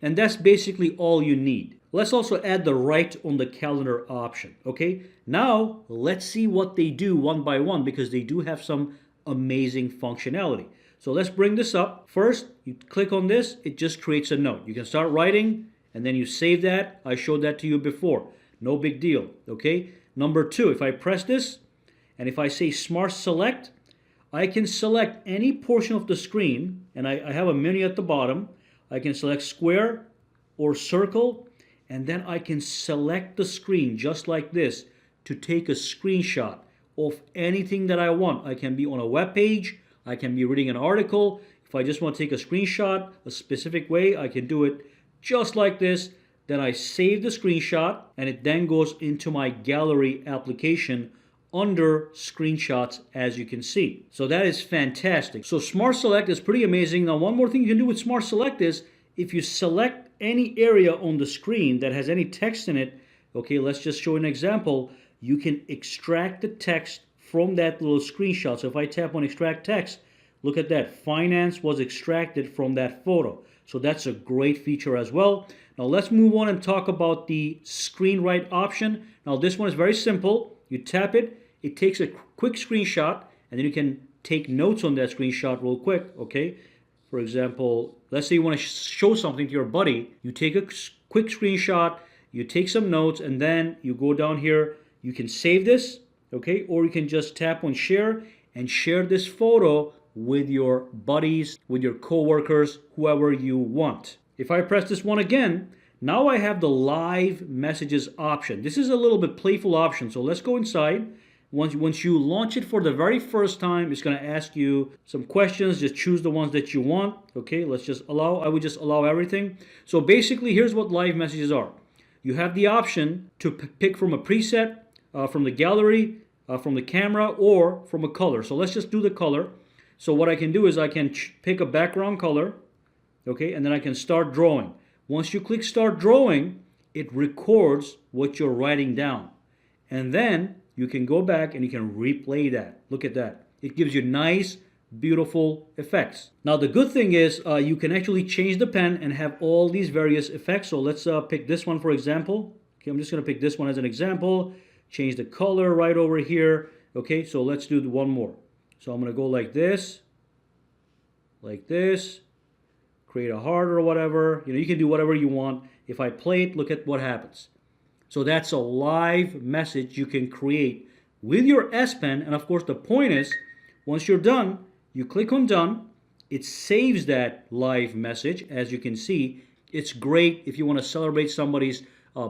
and that's basically all you need. Let's also add the Write on the calendar option, okay? Now, let's see what they do one by one because they do have some amazing functionality. So let's bring this up. First, you click on this, it just creates a note. You can start writing and then you save that. I showed that to you before. No big deal, okay? Number 2, if I press this and if I say Smart Select, I can select any portion of the screen, and I have a menu at the bottom. I can select square or circle, and then I can select the screen just like this to take a screenshot of anything that I want. I can be on a web page, I can be reading an article. If I just want to take a screenshot a specific way, I can do it just like this. Then I save the screenshot, and it then goes into my gallery application under screenshots, as you can see. So that is fantastic. So Smart Select is pretty amazing. Now one more thing you can do with Smart Select is if you select any area on the screen that has any text in it, okay, let's just show an example. You can extract the text from that little screenshot. So if I tap on extract text, look at that. Finance was extracted from that photo. So that's a great feature as well. Now let's move on and talk about the screen write option. Now this one is very simple. You tap it, it takes a quick screenshot, and then you can take notes on that screenshot real quick, okay? For example, let's say you want to show something to your buddy. You take a quick screenshot, you take some notes, and then you go down here. You can save this, okay? Or you can just tap on share and share this photo with your buddies, with your coworkers, whoever you want. If I press this one again, now I have the live messages option. This is a little bit playful option. So let's go inside. Once you launch it for the very first time, it's going to ask you some questions. Just choose the ones that you want. Okay, let's just allow. I would just allow everything. So basically, here's what live messages are. You have the option to pick from a preset, from the gallery, from the camera, or from a color. So let's just do the color. So what I can do is I can pick a background color. Okay, and then I can start drawing. Once you click Start Drawing, it records what you're writing down. And then you can go back and you can replay that. Look at that. It gives you nice, beautiful effects. Now the good thing is you can actually change the pen and have all these various effects. So let's pick this one for example. Okay, I'm just going to pick this one as an example. Change the color right over here. Okay, so let's do one more. So I'm going to go like this. Create a heart or whatever. You know, you can do whatever you want. If I play it, look at what happens. So that's a live message you can create with your S Pen. And of course, the point is, once you're done, you click on done. It saves that live message. As you can see, it's great if you want to celebrate somebody's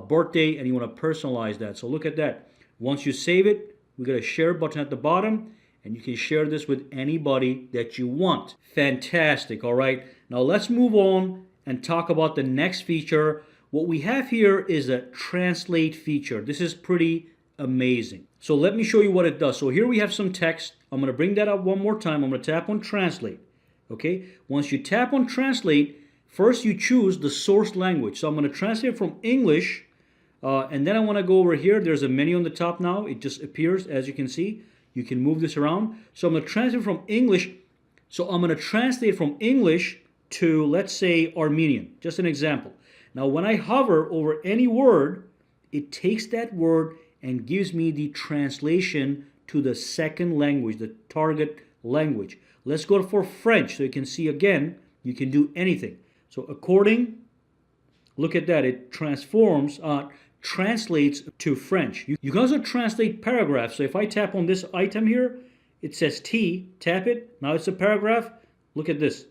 birthday and you want to personalize that. So look at that. Once you save it, we got a share button at the bottom, and you can share this with anybody that you want. Fantastic, all right? Now let's move on and talk about the next feature. What we have here is a translate feature. This is pretty amazing. So let me show you what it does. So here we have some text. I'm going to bring that up one more time. I'm going to tap on translate. Okay, once you tap on translate, first you choose the source language. So I'm going to translate from English, and then I want to go over here. There's a menu on the top now. It just appears, as you can see. You can move this around. So I'm going to translate from English. So I'm going to translate from English to, let's say, Armenian. Just an example. Now, when I hover over any word, it takes that word and gives me the translation to the second language, the target language. Let's go for French. So you can see again, You can do anything. So look at that. It translates to French. You can also translate paragraphs. So if I tap on this item here, it says T, tap it. Now it's a paragraph. Look at this.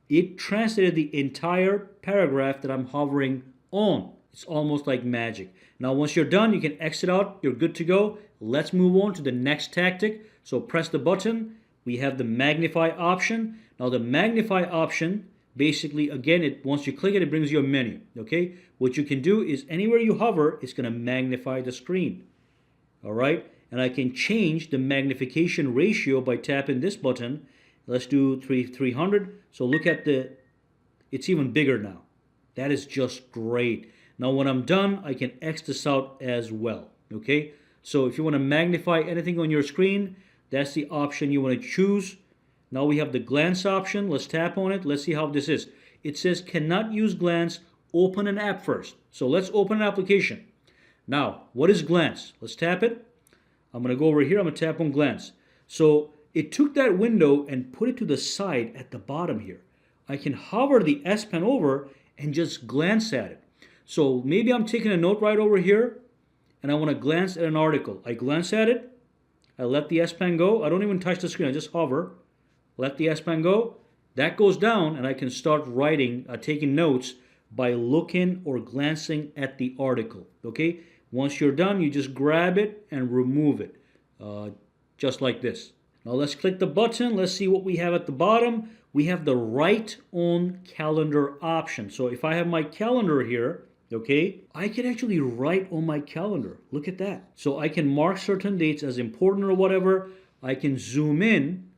It translated the entire paragraph that I'm hovering on. It's almost like magic. Now once you're done, you can exit out. You're good to go. Let's move on to the next tactic. So press the button. We have the magnify option. Now the magnify option, basically, again, once you click it, it brings you a menu. Okay? What you can do is anywhere you hover, it's going to magnify the screen. All right? And I can change the magnification ratio by tapping this button. Let's do 300. So look at it's even bigger now. That is just great. Now when I'm done, I can X this out as well. Okay? So if you want to magnify anything on your screen, that's the option you want to choose. Now we have the glance option. Let's tap on it. Let's see how this is. It says cannot use glance. Open an app first. So let's open an application. Now, what is glance? Let's tap it. I'm going to go over here. I'm going to tap on glance. So it took that window and put it to the side at the bottom here. I can hover the S Pen over and just glance at it. So maybe I'm taking a note right over here and I want to glance at an article. I glance at it. I let the S Pen go. I don't even touch the screen. I just hover. Let the S Pen go. That goes down and I can start writing, taking notes by looking or glancing at the article. Okay? Once you're done, you just grab it and remove it. Just like this. Now let's click the button. Let's see what we have at the bottom. We have the write on calendar option. So if I have my calendar here, okay, I can actually write on my calendar. Look at that. So I can mark certain dates as important or whatever. I can zoom in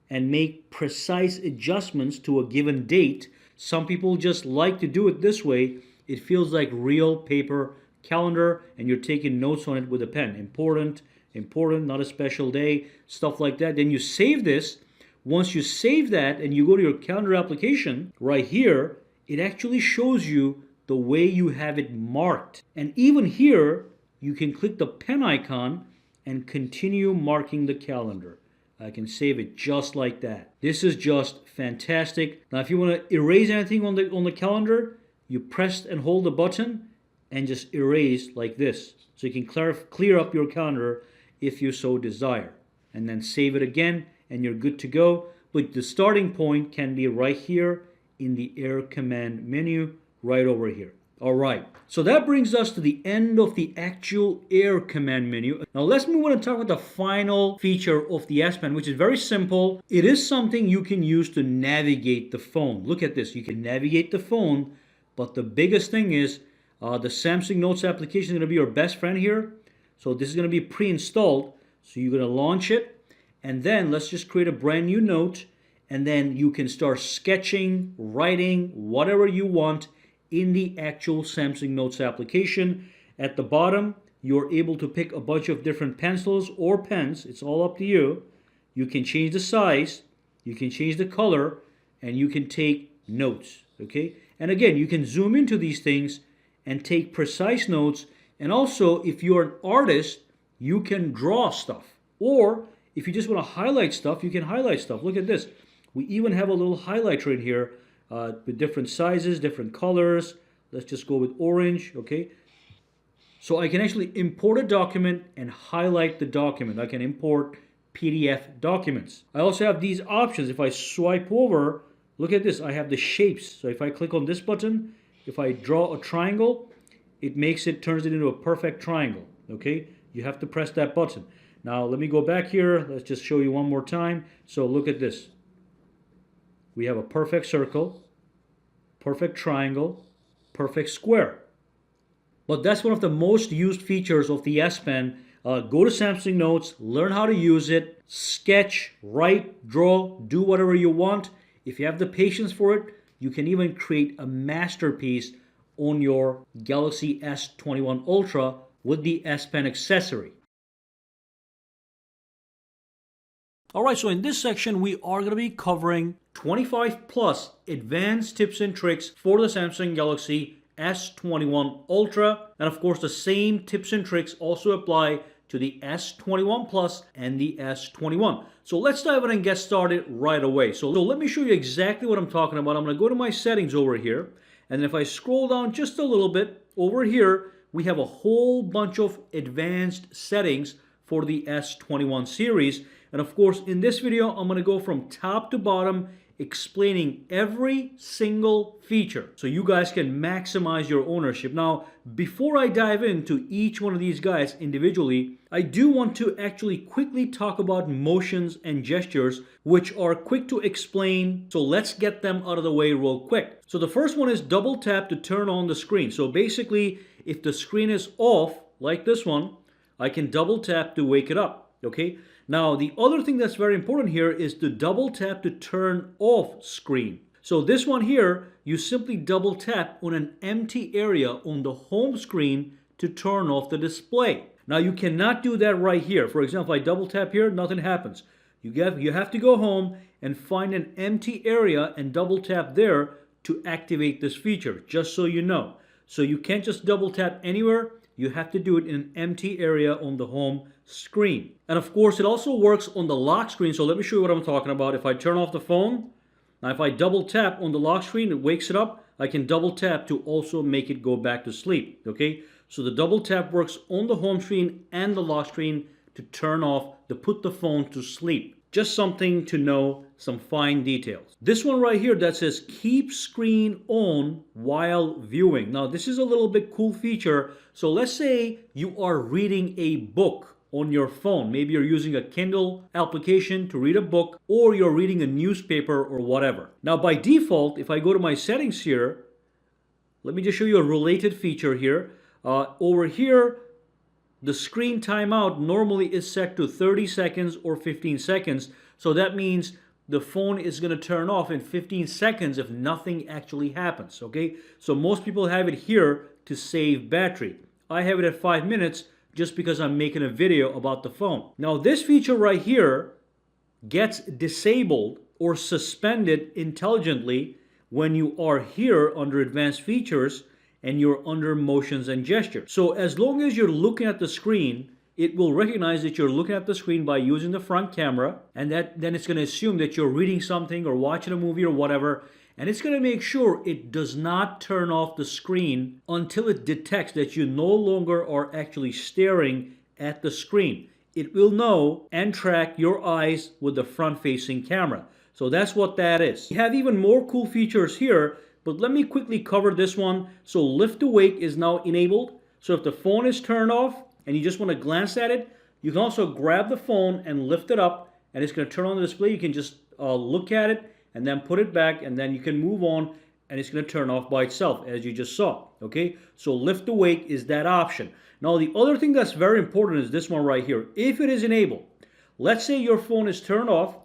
and make precise adjustments to a given date. Some people just like to do it this way. It feels like real paper calendar and you're taking notes on it with a pen. Important, not a special day, stuff like that. Then you save this. Once you save that and you go to your calendar application, right here, it actually shows you the way you have it marked. And even here, you can click the pen icon and continue marking the calendar. I can save it just like that. This is just fantastic. Now, if you want to erase anything on the calendar, you press and hold the button and just erase like this. So you can clear up your calendar if you so desire. And then save it again and you're good to go. But the starting point can be right here in the Air Command menu, right over here. All right, so that brings us to the end of the actual Air Command menu. Now let's move on and talk about the final feature of the S Pen, which is very simple. It is something you can use to navigate the phone. Look at this, you can navigate the phone, but the biggest thing is the Samsung Notes application is going to be your best friend here. So this is going to be pre-installed. So you're going to launch it. And then let's just create a brand new note. And then you can start sketching, writing, whatever you want in the actual Samsung Notes application. At the bottom, you're able to pick a bunch of different pencils or pens. It's all up to you. You can change the size. You can change the color. And you can take notes. Okay? And again, you can zoom into these things and take precise notes. And also, if you're an artist, you can draw stuff. Or if you just want to highlight stuff, you can highlight stuff. Look at this. We even have a little highlighter in here with different sizes, different colors. Let's just go with orange, okay? So I can actually import a document and highlight the document. I can import PDF documents. I also have these options. If I swipe over, look at this. I have the shapes. So if I click on this button, if I draw a triangle, turns it into a perfect triangle, okay? You have to press that button. Now let me go back here. Let's just show you one more time. So look at this. We have a perfect circle, perfect triangle, perfect square. But that's one of the most used features of the S Pen. Go to Samsung Notes, learn how to use it, sketch, write, draw, do whatever you want. If you have the patience for it, you can even create a masterpiece on your Galaxy S21 Ultra with the S Pen accessory. Alright, so in this section we are going to be covering 25 plus advanced tips and tricks for the Samsung Galaxy S21 Ultra. And of course the same tips and tricks also apply to the S21 Plus and the S21. So let's dive in and get started right away. So let me show you exactly what I'm talking about. I'm going to go to my settings over here, and if I scroll down just a little bit, over here we have a whole bunch of advanced settings for the S21 series. And of course, in this video, I'm going to go from top to bottom explaining every single feature so you guys can maximize your ownership. Now, before I dive into each one of these guys individually, I do want to actually quickly talk about motions and gestures, which are quick to explain. So let's get them out of the way real quick. So the first one is double tap to turn on the screen. So basically, if the screen is off, like this one, I can double tap to wake it up, okay? Now, the other thing that's very important here is to double tap to turn off screen. So this one here, you simply double tap on an empty area on the home screen to turn off the display. Now, you cannot do that right here. For example, if I double tap here, nothing happens. You have to go home and find an empty area and double tap there to activate this feature, just so you know. So you can't just double tap anywhere. You have to do it in an empty area on the home screen. And of course, it also works on the lock screen. So let me show you what I'm talking about. If I turn off the phone, now if I double tap on the lock screen, it wakes it up. I can double tap to also make it go back to sleep, okay? So the double tap works on the home screen and the lock screen to turn off, to put the phone to sleep. Just something to know, some fine details. This one right here that says keep screen on while viewing. Now this is a little bit cool feature. So let's say you are reading a book on your phone. Maybe you're using a Kindle application to read a book, or you're reading a newspaper or whatever. Now by default, if I go to my settings here, let me just show you a related feature here. Over here, the screen timeout normally is set to 30 seconds or 15 seconds. So that means the phone is going to turn off in 15 seconds if nothing actually happens, okay? So most people have it here to save battery. I have it at 5 minutes just because I'm making a video about the phone. Now this feature right here gets disabled or suspended intelligently when you are here under advanced features and you're under motions and gestures. So as long as you're looking at the screen, it will recognize that you're looking at the screen by using the front camera, and then it's going to assume that you're reading something or watching a movie or whatever, and it's going to make sure it does not turn off the screen until it detects that you no longer are actually staring at the screen. It will know and track your eyes with the front-facing camera. So that's what that is. We have even more cool features here, but let me quickly cover this one. So lift to wake is now enabled. So if the phone is turned off and you just want to glance at it, you can also grab the phone and lift it up, and it's going to turn on the display. You can just look at it and then put it back, and then you can move on, and it's going to turn off by itself, as you just saw. Okay, so lift to wake is that option. Now the other thing that's very important is this one right here. If it is enabled, let's say your phone is turned off,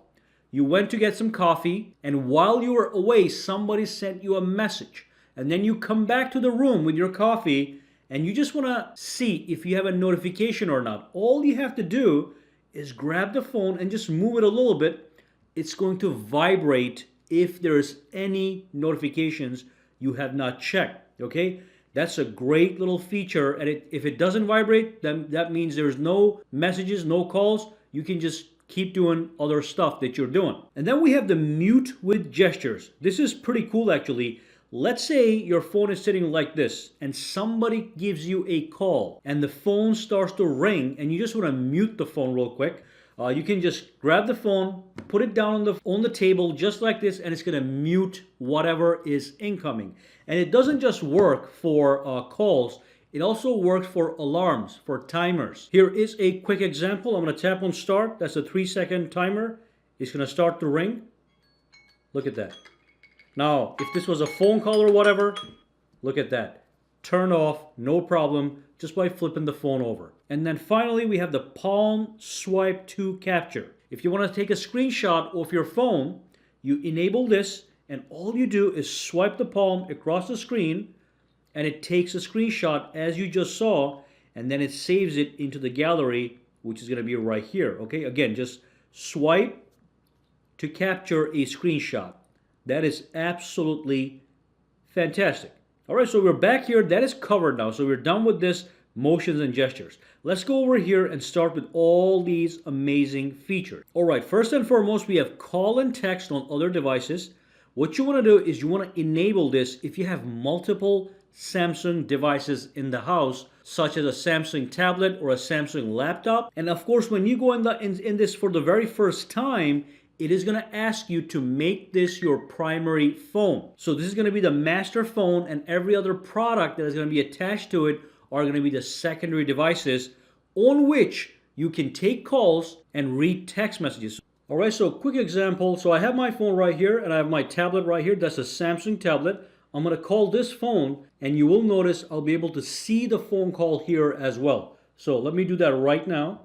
you went to get some coffee, and while you were away, somebody sent you a message. And then you come back to the room with your coffee, and you just want to see if you have a notification or not. All you have to do is grab the phone and just move it a little bit. It's going to vibrate if there's any notifications you have not checked, okay? That's a great little feature, and if it doesn't vibrate, then that means there's no messages, no calls. You can just keep doing other stuff that you're doing. And then we have the mute with gestures. This is pretty cool actually. Let's say your phone is sitting like this and somebody gives you a call and the phone starts to ring and you just want to mute the phone real quick. You can just grab the phone, put it down on the table just like this, and it's going to mute whatever is incoming. And it doesn't just work for calls. It also works for alarms, for timers. Here is a quick example. I'm going to tap on start. That's a 3-second timer. It's going to start to ring. Look at that. Now, if this was a phone call or whatever, look at that. Turn off, no problem, just by flipping the phone over. And then finally, we have the palm swipe to capture. If you want to take a screenshot of your phone, you enable this, and all you do is swipe the palm across the screen, and it takes a screenshot as you just saw, and then it saves it into the gallery, which is going to be right here. Okay, again, just swipe to capture a screenshot. That is absolutely fantastic. All right, so we're back here. That is covered now. So we're done with this motions and gestures. Let's go over here and start with all these amazing features. All right, first and foremost, we have call and text on other devices. What you want to do is you want to enable this if you have multiple Samsung devices in the house, such as a Samsung tablet or a Samsung laptop. And of course, when you go in this for the very first time, it is going to ask you to make this your primary phone. So this is going to be the master phone, and every other product that is going to be attached to it are going to be the secondary devices on which you can take calls and read text messages. All right, so quick example. So I have my phone right here and I have my tablet right here. That's a Samsung tablet. I'm going to call this phone, and you will notice I'll be able to see the phone call here as well. So let me do that right now.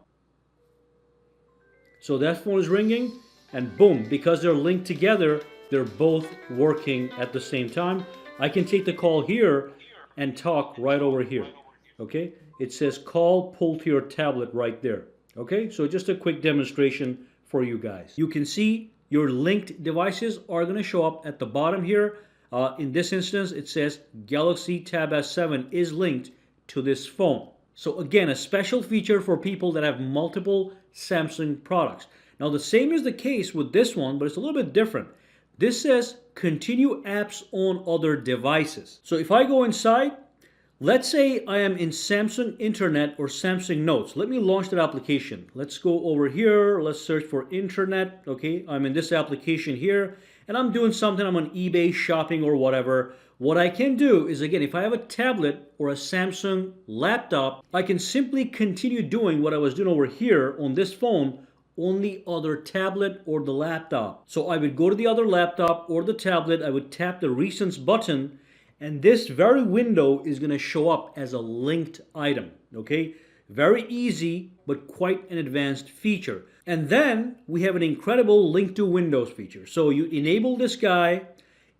So that phone is ringing, and boom, because they're linked together, they're both working at the same time. I can take the call here and talk right over here. Okay, it says call pull to your tablet right there. Okay, so just a quick demonstration for you guys. You can see your linked devices are going to show up at the bottom here. In this instance, it says Galaxy Tab S7 is linked to this phone. So again, a special feature for people that have multiple Samsung products. Now the same is the case with this one, but it's a little bit different. This says continue apps on other devices. So if I go inside, let's say I am in Samsung Internet or Samsung Notes. Let me launch that application. Let's go over here. Let's search for Internet. Okay, I'm in this application here, and I'm doing something. I'm on eBay shopping or whatever. What I can do is, again, if I have a tablet or a Samsung laptop, I can simply continue doing what I was doing over here on this phone on the other tablet or the laptop. So I would go to the other laptop or the tablet. I would tap the recents button, and this very window is going to show up as a linked item. Okay, very easy, but quite an advanced feature. And then we have an incredible link to Windows feature. So you enable this guy.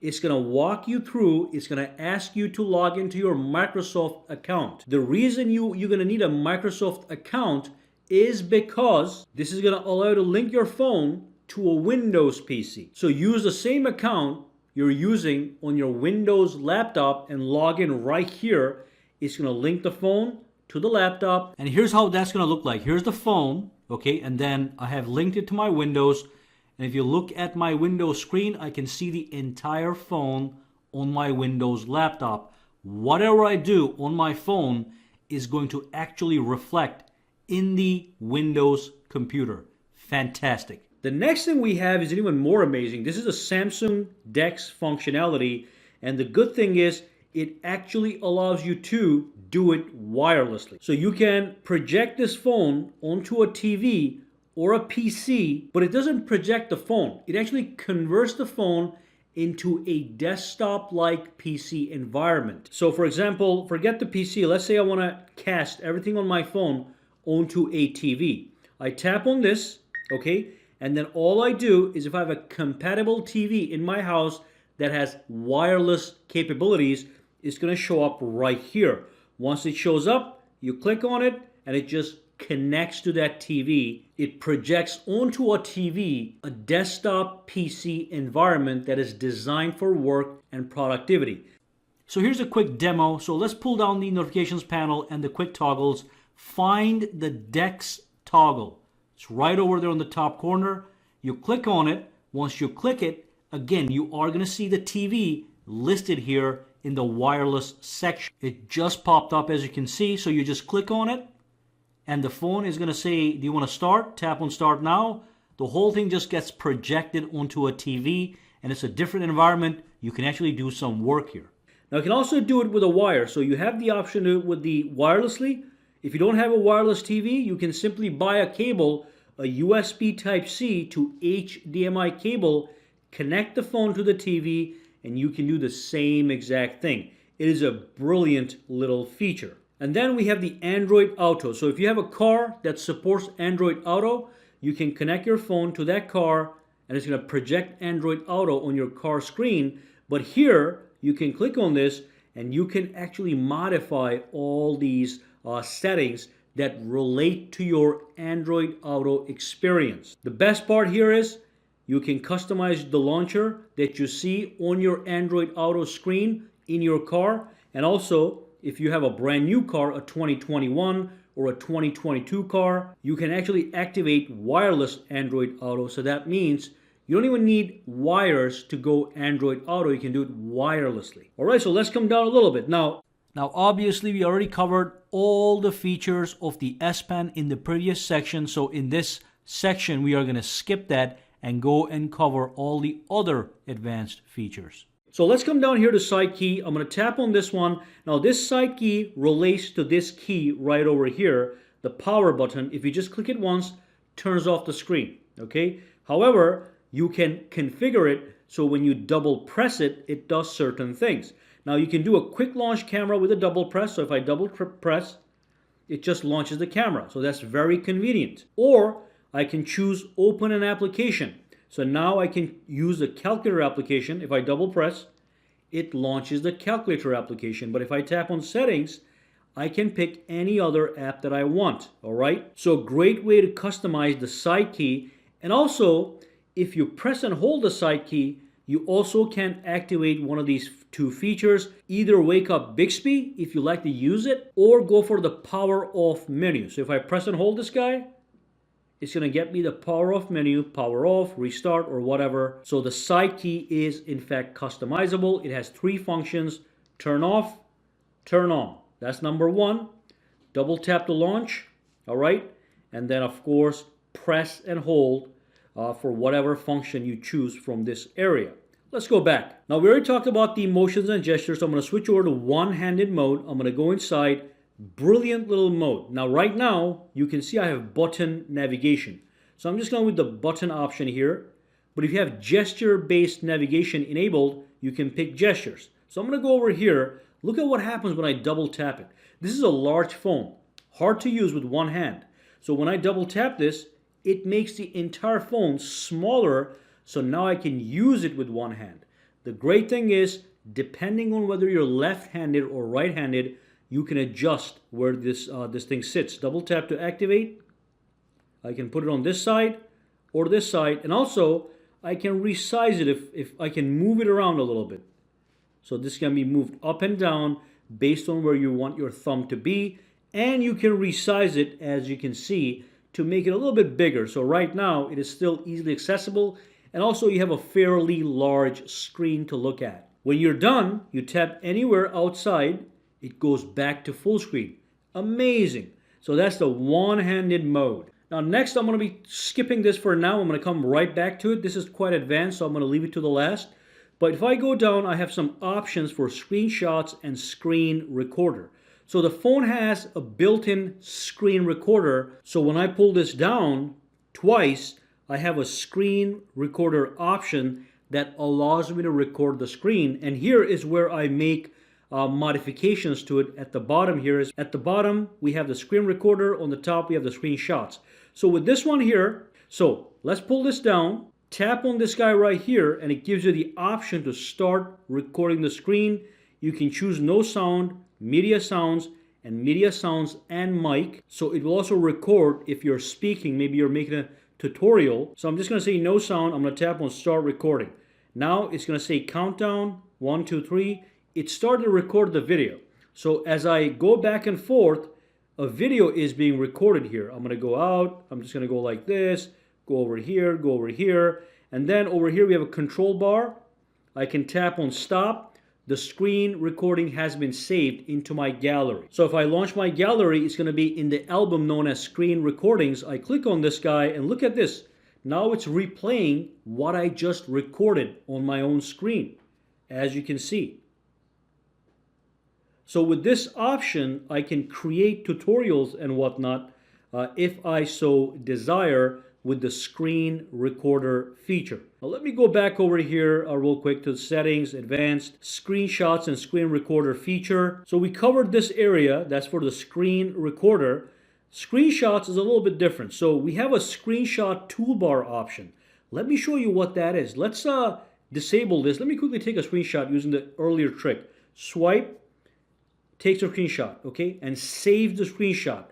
It's going to walk you through. It's going to ask you to log into your Microsoft account. The reason you're going to need a Microsoft account is because this is going to allow you to link your phone to a Windows PC. So use the same account you're using on your Windows laptop and log in right here. It's going to link the phone to the laptop. And here's how that's going to look like. Here's the phone, okay? And then I have linked it to my Windows. And if you look at my Windows screen, I can see the entire phone on my Windows laptop. Whatever I do on my phone is going to actually reflect in the Windows computer. Fantastic. The next thing we have is even more amazing. This is a Samsung DeX functionality, and the good thing is it actually allows you to do it wirelessly. So you can project this phone onto a TV or a PC, but it doesn't project the phone. It actually converts the phone into a desktop-like PC environment. So for example, forget the PC. Let's say I want to cast everything on my phone onto a TV. I tap on this, okay? And then all I do is if I have a compatible TV in my house that has wireless capabilities, it's going to show up right here. Once it shows up, you click on it and it just connects to that TV. It projects onto a TV a desktop PC environment that is designed for work and productivity. So here's a quick demo. So let's pull down the notifications panel and the quick toggles. Find the DeX toggle. It's right over there on the top corner. You click on it. Once you click it, again, you are going to see the TV listed here in the wireless section. It just popped up, as you can see. So you just click on it, and the phone is going to say, do you want to start? Tap on start now. The whole thing just gets projected onto a TV, and it's a different environment. You can actually do some work here. Now, you can also do it with a wire. So you have the option to do it with the wirelessly. If you don't have a wireless TV, you can simply buy a cable, a USB Type-C to HDMI cable, connect the phone to the TV, and you can do the same exact thing. It is a brilliant little feature. And then we have the Android Auto. So if you have a car that supports Android Auto, you can connect your phone to that car, and it's going to project Android Auto on your car screen. But here, you can click on this, and you can actually modify all these settings that relate to your Android Auto experience. The best part here is you can customize the launcher that you see on your Android Auto screen in your car, and also if you have a brand new car, a 2021 or a 2022 car, you can actually activate wireless Android Auto. So that means you don't even need wires to go Android Auto. You can do it wirelessly. All right, so let's come down a little bit. Now obviously we already covered all the features of the S Pen in the previous section. So in this section, we are going to skip that and go and cover all the other advanced features. So let's come down here to side key. I'm going to tap on this one. Now this side key relates to this key right over here, the power button. If you just click it once, turns off the screen, okay? However, you can configure it so when you double press it, it does certain things. Now you can do a quick launch camera with a double press. So if I double press, it just launches the camera. So that's very convenient. Or I can choose open an application. So now I can use the calculator application. If I double press, it launches the calculator application. But if I tap on settings, I can pick any other app that I want. All right. So great way to customize the side key. And also, if you press and hold the side key, you also can activate one of these two features. Either wake up Bixby if you like to use it, or go for the power off menu. So if I press and hold this guy, it's going to get me the power off menu, power off, restart, or whatever. So the side key is in fact customizable. It has three functions: turn off, turn on. That's number one. Double tap to launch. All right. And then of course, press and hold for whatever function you choose from this area. Let's go back. Now we already talked about the motions and gestures. So I'm going to switch over to one-handed mode. I'm going to go inside brilliant little mode. Now right now you can see I have button navigation. So I'm just going with the button option here. But if you have gesture-based navigation enabled, you can pick gestures. So I'm going to go over here. Look at what happens when I double tap it. This is a large phone, hard to use with one hand. So when I double tap this, it makes the entire phone smaller, so now I can use it with one hand. The great thing is, depending on whether you're left-handed or right-handed, you can adjust where this thing sits. Double tap to activate. I can put it on this side or this side, and also I can resize it if I can move it around a little bit. So this can be moved up and down based on where you want your thumb to be, and you can resize it, as you can see, to make it a little bit bigger. So right now it is still easily accessible, and also you have a fairly large screen to look at. When you're done, you tap anywhere outside, it goes back to full screen. Amazing. So that's the one-handed mode. Now next, I'm going to be skipping this for now. I'm going to come right back to it. This is quite advanced, so I'm going to leave it to the last. But if I go down, I have some options for screenshots and screen recorder. So the phone has a built-in screen recorder. So when I pull this down twice, I have a screen recorder option that allows me to record the screen. And here is where I make modifications to it. At the bottom here is, at the bottom we have the screen recorder, on the top we have the screenshots. So with this one here, so let's pull this down, tap on this guy right here, and it gives you the option to start recording the screen. You can choose no sound, media sounds, and mic. So it will also record if you're speaking, maybe you're making a tutorial. So I'm just going to say no sound. I'm going to tap on start recording. Now it's going to say countdown, 1, 2, 3. It started to record the video. So as I go back and forth, a video is being recorded here. I'm going to go out. I'm just going to go like this, go over here. And then over here we have a control bar. I can tap on stop. The screen recording has been saved into my gallery. So if I launch my gallery, it's going to be in the album known as screen recordings. I click on this guy and look at this. Now it's replaying what I just recorded on my own screen, as you can see. So with this option, I can create tutorials and whatnot if I so desire with the screen recorder feature. Now let me go back over here real quick to the settings, advanced, screenshots and screen recorder feature. So we covered this area, that's for the screen recorder. Screenshots is a little bit different. So we have a screenshot toolbar option. Let me show you what that is. Let's disable this. Let me quickly take a screenshot using the earlier trick. Swipe, takes a screenshot, okay, and save the screenshot.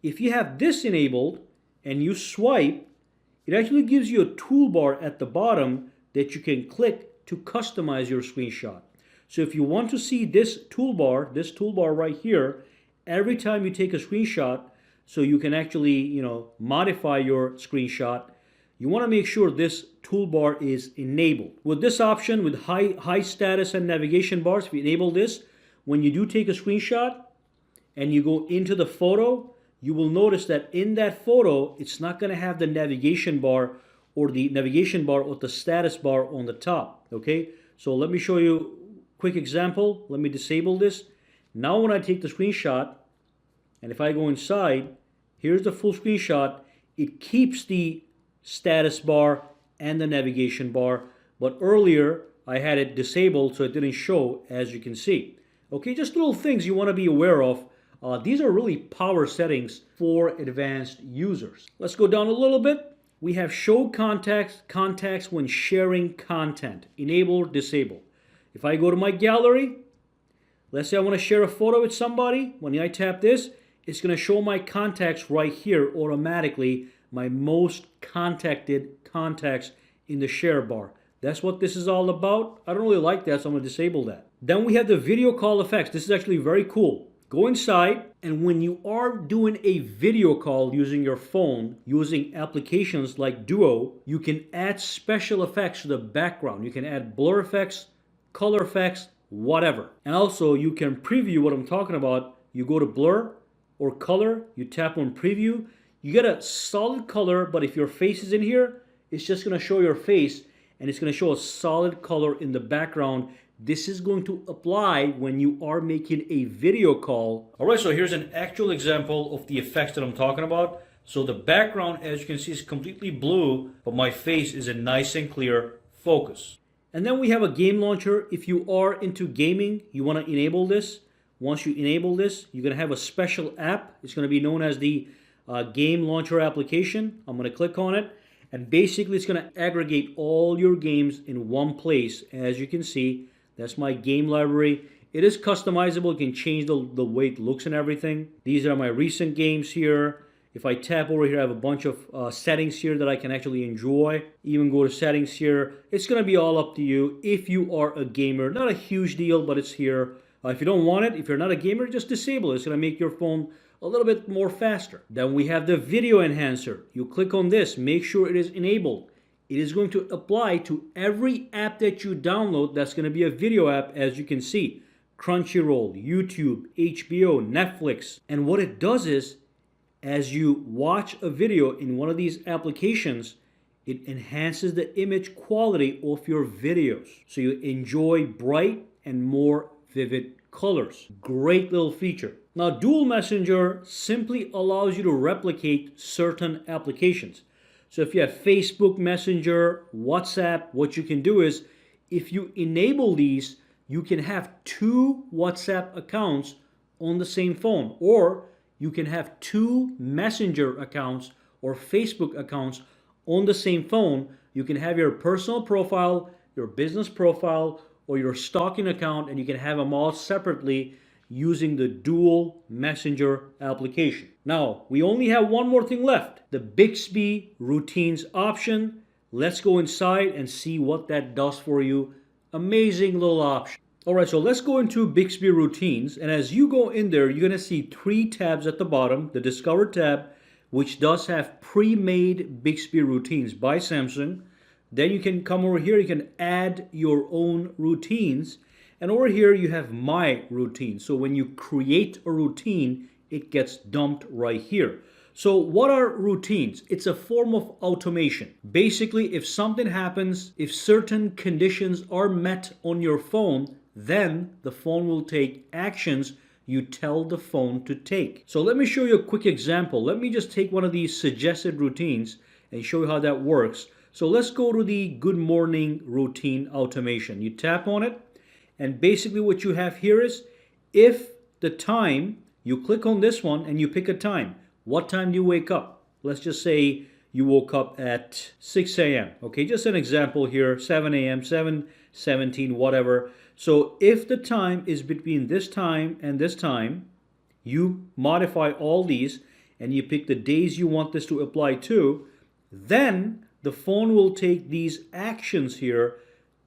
If you have this enabled and you swipe, it actually gives you a toolbar at the bottom that you can click to customize your screenshot. So if you want to see this toolbar right here, every time you take a screenshot, so you can actually, modify your screenshot, you want to make sure this toolbar is enabled. With this option, with high status and navigation bars, if you enable this, when you do take a screenshot and you go into the photo, you will notice that in that photo, it's not going to have the navigation bar or the status bar on the top. Okay, so let me show you a quick example. Let me disable this. Now when I take the screenshot, and if I go inside, here's the full screenshot. It keeps the status bar and the navigation bar, but earlier I had it disabled so it didn't show, as you can see. Okay, just little things you want to be aware of. These are really power settings for advanced users. Let's go down a little bit. We have show contacts when sharing content. Enable or disable. If I go to my gallery, let's say I want to share a photo with somebody. When I tap this, it's going to show my contacts right here automatically, my most contacted contacts in the share bar. That's what this is all about. I don't really like that, so I'm going to disable that. Then we have the video call effects. This is actually very cool. Go inside, and when you are doing a video call using your phone, using applications like Duo, you can add special effects to the background. You can add blur effects, color effects, whatever. And also, you can preview what I'm talking about. You go to blur or color, you tap on preview. You get a solid color, but if your face is in here, it's just going to show your face, and it's going to show a solid color in the background. This is going to apply when you are making a video call. All right, so here's an actual example of the effects that I'm talking about. So the background, as you can see, is completely blue, but my face is a nice and clear focus. And then we have a game launcher. If you are into gaming, you want to enable this. Once you enable this, you're going to have a special app. It's going to be known as the game launcher application. I'm going to click on it, and basically it's going to aggregate all your games in one place. As you can see, that's my game library. It is customizable. You can change the way it looks and everything. These are my recent games here. If I tap over here, I have a bunch of settings here that I can actually enjoy. Even go to settings here. It's going to be all up to you if you are a gamer. Not a huge deal, but it's here. If you don't want it, if you're not a gamer, just disable it. It's going to make your phone a little bit more faster. Then we have the video enhancer. You click on this. Make sure it is enabled. It is going to apply to every app that you download that's going to be a video app, as you can see. Crunchyroll, YouTube, HBO, Netflix. And what it does is, as you watch a video in one of these applications, it enhances the image quality of your videos. So you enjoy bright and more vivid colors. Great little feature. Now, Dual Messenger simply allows you to replicate certain applications. So if you have Facebook Messenger, WhatsApp, what you can do is, if you enable these, you can have two WhatsApp accounts on the same phone, or you can have two Messenger accounts or Facebook accounts on the same phone. You can have your personal profile, your business profile, or your stalking account, and you can have them all separately using the Dual Messenger application. Now, we only have one more thing left, the Bixby Routines option. Let's go inside and see what that does for you. Amazing little option. All right, so let's go into Bixby Routines, and as you go in there, you're going to see three tabs at the bottom. The Discover tab, which does have pre-made Bixby Routines by Samsung. Then you can come over here, you can add your own routines. And over here you have My Routine. So when you create a routine, it gets dumped right here. So what are routines? It's a form of automation. Basically, if something happens, if certain conditions are met on your phone, then the phone will take actions you tell the phone to take. So let me show you a quick example. Let me just take one of these suggested routines and show you how that works. So let's go to the Good Morning Routine automation. You tap on it, and basically what you have here is, if the time, you click on this one and you pick a time. What time do you wake up? Let's just say you woke up at 6 a.m. Okay, just an example here, 7 a.m., 7:17, whatever. So if the time is between this time and this time, you modify all these and you pick the days you want this to apply to, then the phone will take these actions here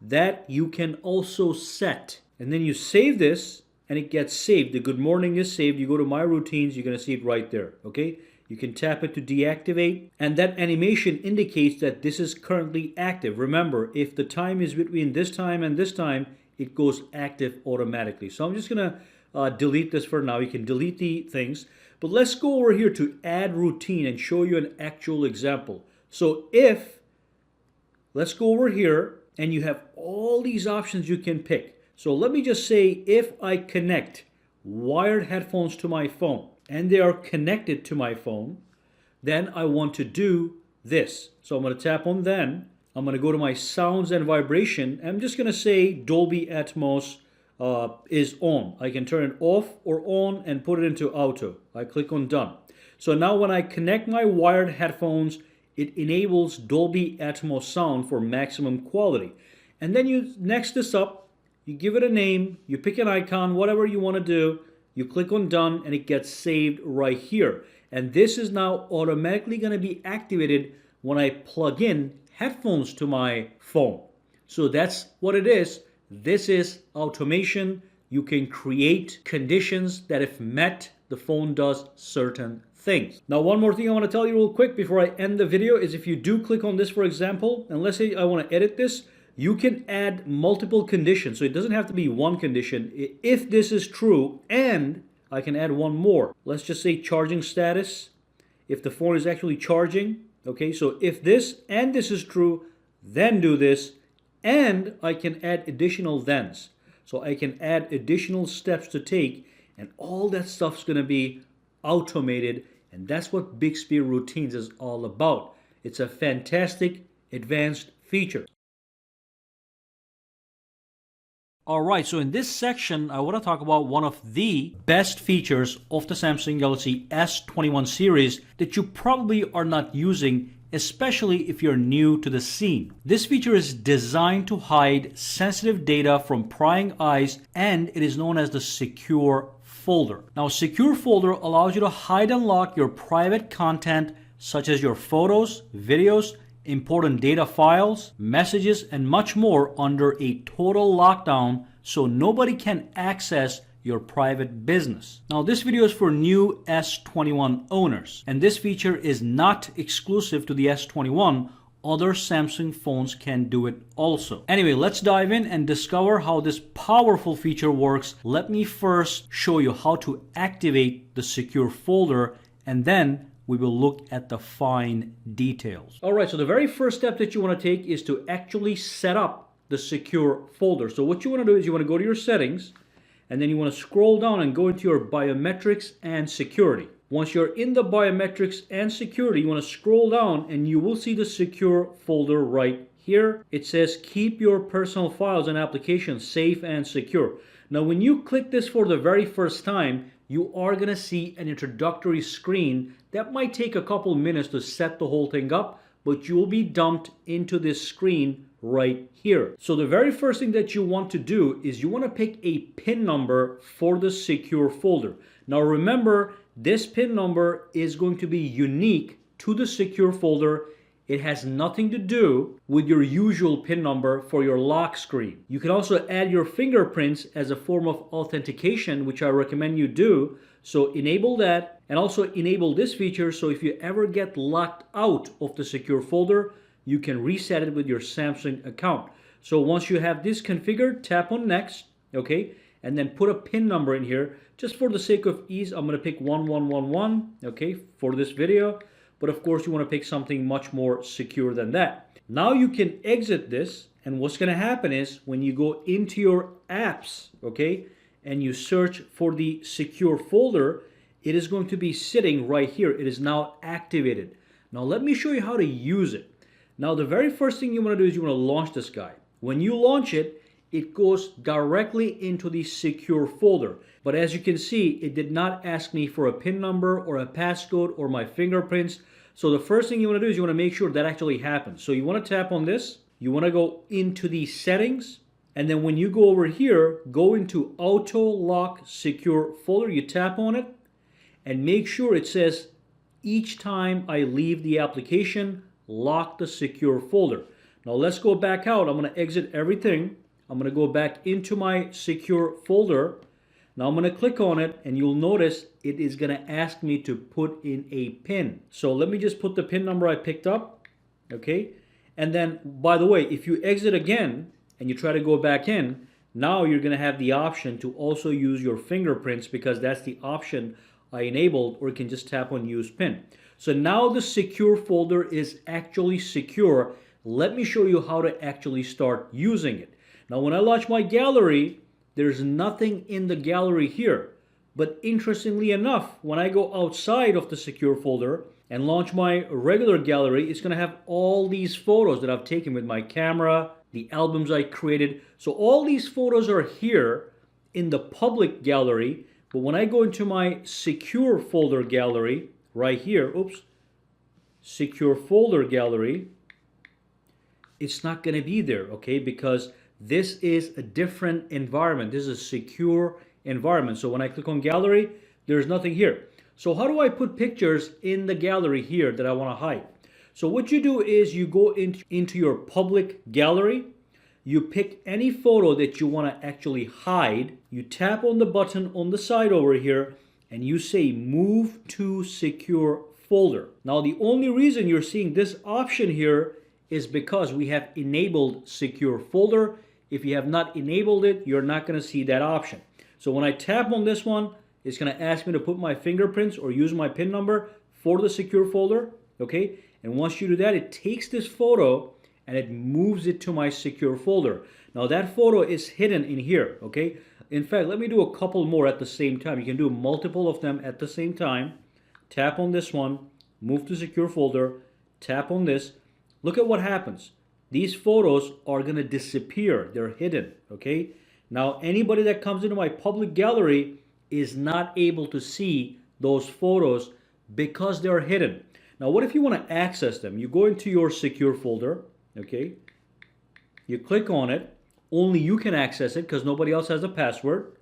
that you can also set and then you save this and it gets saved. The good morning is saved. You go to my routines, you're going to see it right there. Okay, you can tap it to deactivate, and that animation indicates that this is currently active. Remember, if the time is between this time and this time, it goes active automatically. So I'm just going to delete this for now. You can delete the things, but let's go over here to add routine and show you an actual example. So let's go over here, and you have all these options you can pick. So let me just say, if I connect wired headphones to my phone and they are connected to my phone, then I want to do this. So I'm going to tap on then. I'm going to go to my sounds and vibration. I'm just going to say Dolby Atmos is on. I can turn it off or on and put it into auto. I click on done. So now when I connect my wired headphones, it enables Dolby Atmos sound for maximum quality. And then you next this up. You give it a name, you pick an icon, whatever you want to do, you click on done, and it gets saved right here. And this is now automatically going to be activated when I plug in headphones to my phone. So that's what it is. This is automation. You can create conditions that if met, the phone does certain things. Now, one more thing I want to tell you real quick before I end the video is if you do click on this, for example, and let's say I want to edit this, you can add multiple conditions. So it doesn't have to be one condition. If this is true, and I can add one more. Let's just say charging status. If the phone is actually charging. Okay, so if this and this is true, then do this. And I can add additional thens. So I can add additional steps to take. And all that stuff's going to be automated. And that's what Bixby Routines is all about. It's a fantastic advanced feature. Alright, so in this section, I want to talk about one of the best features of the Samsung Galaxy S21 series that you probably are not using, especially if you're new to the scene. This feature is designed to hide sensitive data from prying eyes, and it is known as the Secure Folder. Now, Secure Folder allows you to hide and lock your private content, such as your photos, videos, important data files, messages, and much more under a total lockdown so nobody can access your private business. Now, this video is for new S21 owners, and this feature is not exclusive to the S21. Other Samsung phones can do it also. Anyway, let's dive in and discover how this powerful feature works. Let me first show you how to activate the Secure Folder, and then we will look at the fine details. All right, so the very first step that you want to take is to actually set up the Secure Folder. So what you want to do is you want to go to your settings, and then you want to scroll down and go into your biometrics and security. Once you're in the biometrics and security, you want to scroll down and you will see the Secure Folder right here. It says keep your personal files and applications safe and secure. Now, when you click this for the very first time, you are going to see an introductory screen that might take a couple minutes to set the whole thing up, but you will be dumped into this screen right here. So the very first thing that you want to do is you want to pick a PIN number for the Secure Folder. Now remember, this PIN number is going to be unique to the Secure Folder. It has nothing to do with your usual PIN number for your lock screen. You can also add your fingerprints as a form of authentication, which I recommend you do. So enable that, and also enable this feature so if you ever get locked out of the Secure Folder, you can reset it with your Samsung account. So once you have this configured, tap on next, okay, and then put a PIN number in here. Just for the sake of ease, I'm going to pick 1111, okay, for this video. But of course, you want to pick something much more secure than that. Now you can exit this, and what's going to happen is when you go into your apps, okay, and you search for the Secure Folder, it is going to be sitting right here. It is now activated. Now let me show you how to use it. Now the very first thing you want to do is you want to launch this guy. When you launch it, it goes directly into the Secure Folder. But as you can see, it did not ask me for a PIN number or a passcode or my fingerprints. So the first thing you want to do is you want to make sure that actually happens. So you want to tap on this. You want to go into the settings. And then when you go over here, go into Auto Lock Secure Folder. You tap on it and make sure it says each time I leave the application, lock the Secure Folder. Now let's go back out. I'm going to exit everything. I'm going to go back into my secure folder. Now I'm going to click on it, and you'll notice it is going to ask me to put in a PIN. So let me just put the PIN number I picked up, okay? And then, by the way, if you exit again and you try to go back in, now you're going to have the option to also use your fingerprints, because that's the option I enabled, or you can just tap on use PIN. So now the secure folder is actually secure. Let me show you how to actually start using it. Now when I launch my gallery, there's nothing in the gallery here. But interestingly enough, when I go outside of the secure folder and launch my regular gallery, it's going to have all these photos that I've taken with my camera, the albums I created. So all these photos are here in the public gallery. But when I go into my secure folder gallery, right here, secure folder gallery, it's not going to be there, okay? Because this is a different environment. This is a secure environment. So when I click on gallery, there's nothing here. So how do I put pictures in the gallery here that I want to hide? So what you do is you go into your public gallery. You pick any photo that you want to actually hide. You tap on the button on the side over here, and you say move to secure folder. Now the only reason you're seeing this option here is because we have enabled secure folder. If you have not enabled it, you're not going to see that option. So when I tap on this one, it's going to ask me to put my fingerprints or use my PIN number for the secure folder, okay? And once you do that, it takes this photo and it moves it to my secure folder. Now that photo is hidden in here, okay? In fact, let me do a couple more at the same time. You can do multiple of them at the same time. Tap on this one, move to secure folder, tap on this. Look at what happens. These photos are going to disappear. They're hidden, okay? Now, anybody that comes into my public gallery is not able to see those photos because they're hidden. Now, what if you want to access them? You go into your secure folder, okay? You click on it. Only you can access it because nobody else has a password.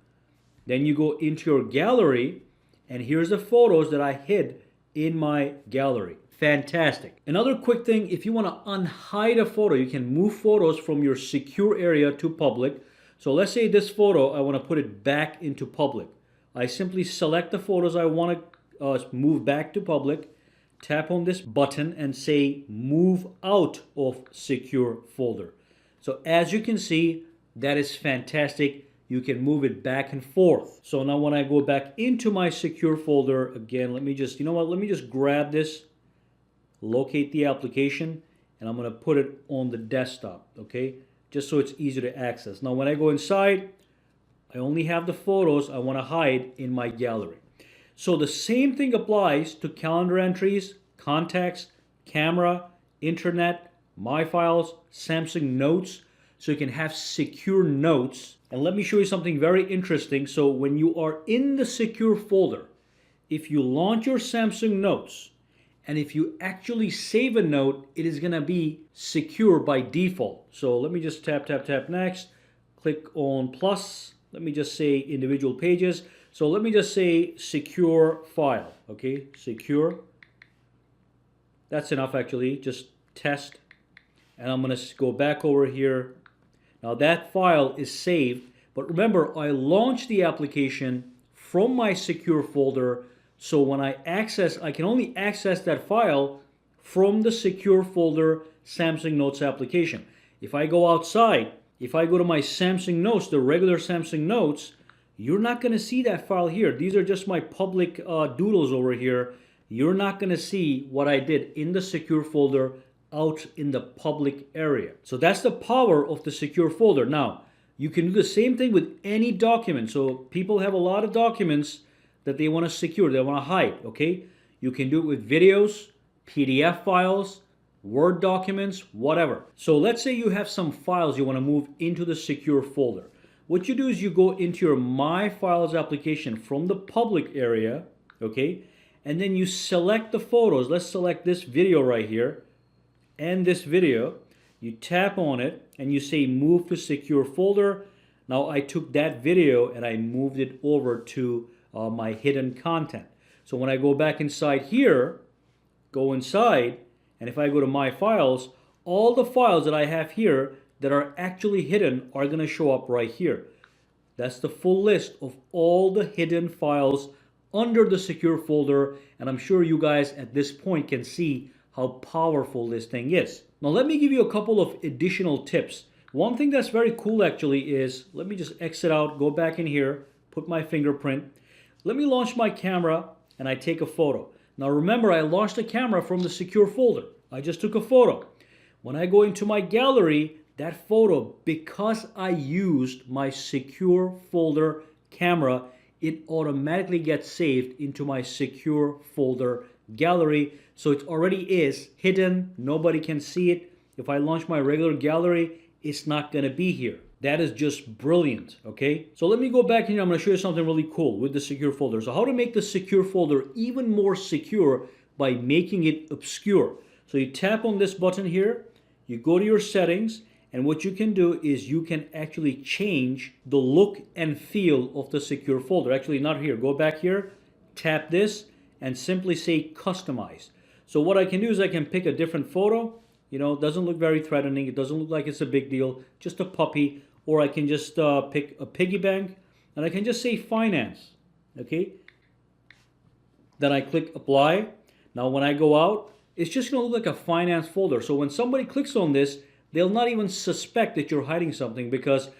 Then you go into your gallery, and here's the photos that I hid in my gallery. Fantastic. Another quick thing, if you want to unhide a photo, you can move photos from your secure area to public. So let's say this photo, I want to put it back into public. I simply select the photos I want to move back to public, tap on this button and say move out of secure folder. So as you can see, that is fantastic. You can move it back and forth. So now when I go back into my secure folder, again, let me just, let me just grab this, locate the application, and I'm going to put it on the desktop, okay? Just so it's easy to access. Now when I go inside, I only have the photos I want to hide in my gallery. So the same thing applies to calendar entries, contacts, camera, internet, My Files, Samsung Notes. So you can have secure notes. And let me show you something very interesting. So when you are in the secure folder, if you launch your Samsung Notes, and if you actually save a note, it is going to be secure by default. So let me just tap next. Click on plus. Let me just say individual pages. So let me just say secure file. Okay, secure. That's enough actually. Just test. And I'm going to go back over here. Now that file is saved. But remember, I launched the application from my secure folder. So when I can only access that file from the secure folder Samsung Notes application. If I go outside, if I go to my Samsung Notes, the regular Samsung Notes, you're not going to see that file here. These are just my public doodles over here. You're not going to see what I did in the secure folder out in the public area. So that's the power of the secure folder. Now, you can do the same thing with any document. So people have a lot of documents that they want to secure, they want to hide, okay? You can do it with videos, PDF files, Word documents, whatever. So let's say you have some files you want to move into the secure folder. What you do is you go into your My Files application from the public area, okay? And then you select the photos. Let's select this video right here and this video. You tap on it and you say move to secure folder. Now I took that video and I moved it over to my hidden content. So when I go back inside here, go inside, and if I go to My Files, all the files that I have here that are actually hidden are going to show up right here. That's the full list of all the hidden files under the secure folder, and I'm sure you guys at this point can see how powerful this thing is. Now let me give you a couple of additional tips. One thing that's very cool actually is, let me just exit out, go back in here, put my fingerprint. Let me launch my camera and I take a photo. Now remember, I launched the camera from the secure folder. I just took a photo. When I go into my gallery, that photo, because I used my secure folder camera, it automatically gets saved into my secure folder gallery. So it already is hidden. Nobody can see it. If I launch my regular gallery, it's not going to be here. That is just brilliant, okay? So let me go back here. I'm going to show you something really cool with the secure folder. So how to make the secure folder even more secure by making it obscure. So you tap on this button here, you go to your settings, and what you can do is you can actually change the look and feel of the secure folder. Actually, not here. Go back here, tap this, and simply say customize. So what I can do is I can pick a different photo. You know, it doesn't look very threatening. It doesn't look like it's a big deal. Just a puppy. Or I can just pick a piggy bank, and I can just say finance. Okay. Then I click apply. Now when I go out, it's just going to look like a finance folder. So when somebody clicks on this, they'll not even suspect that you're hiding something because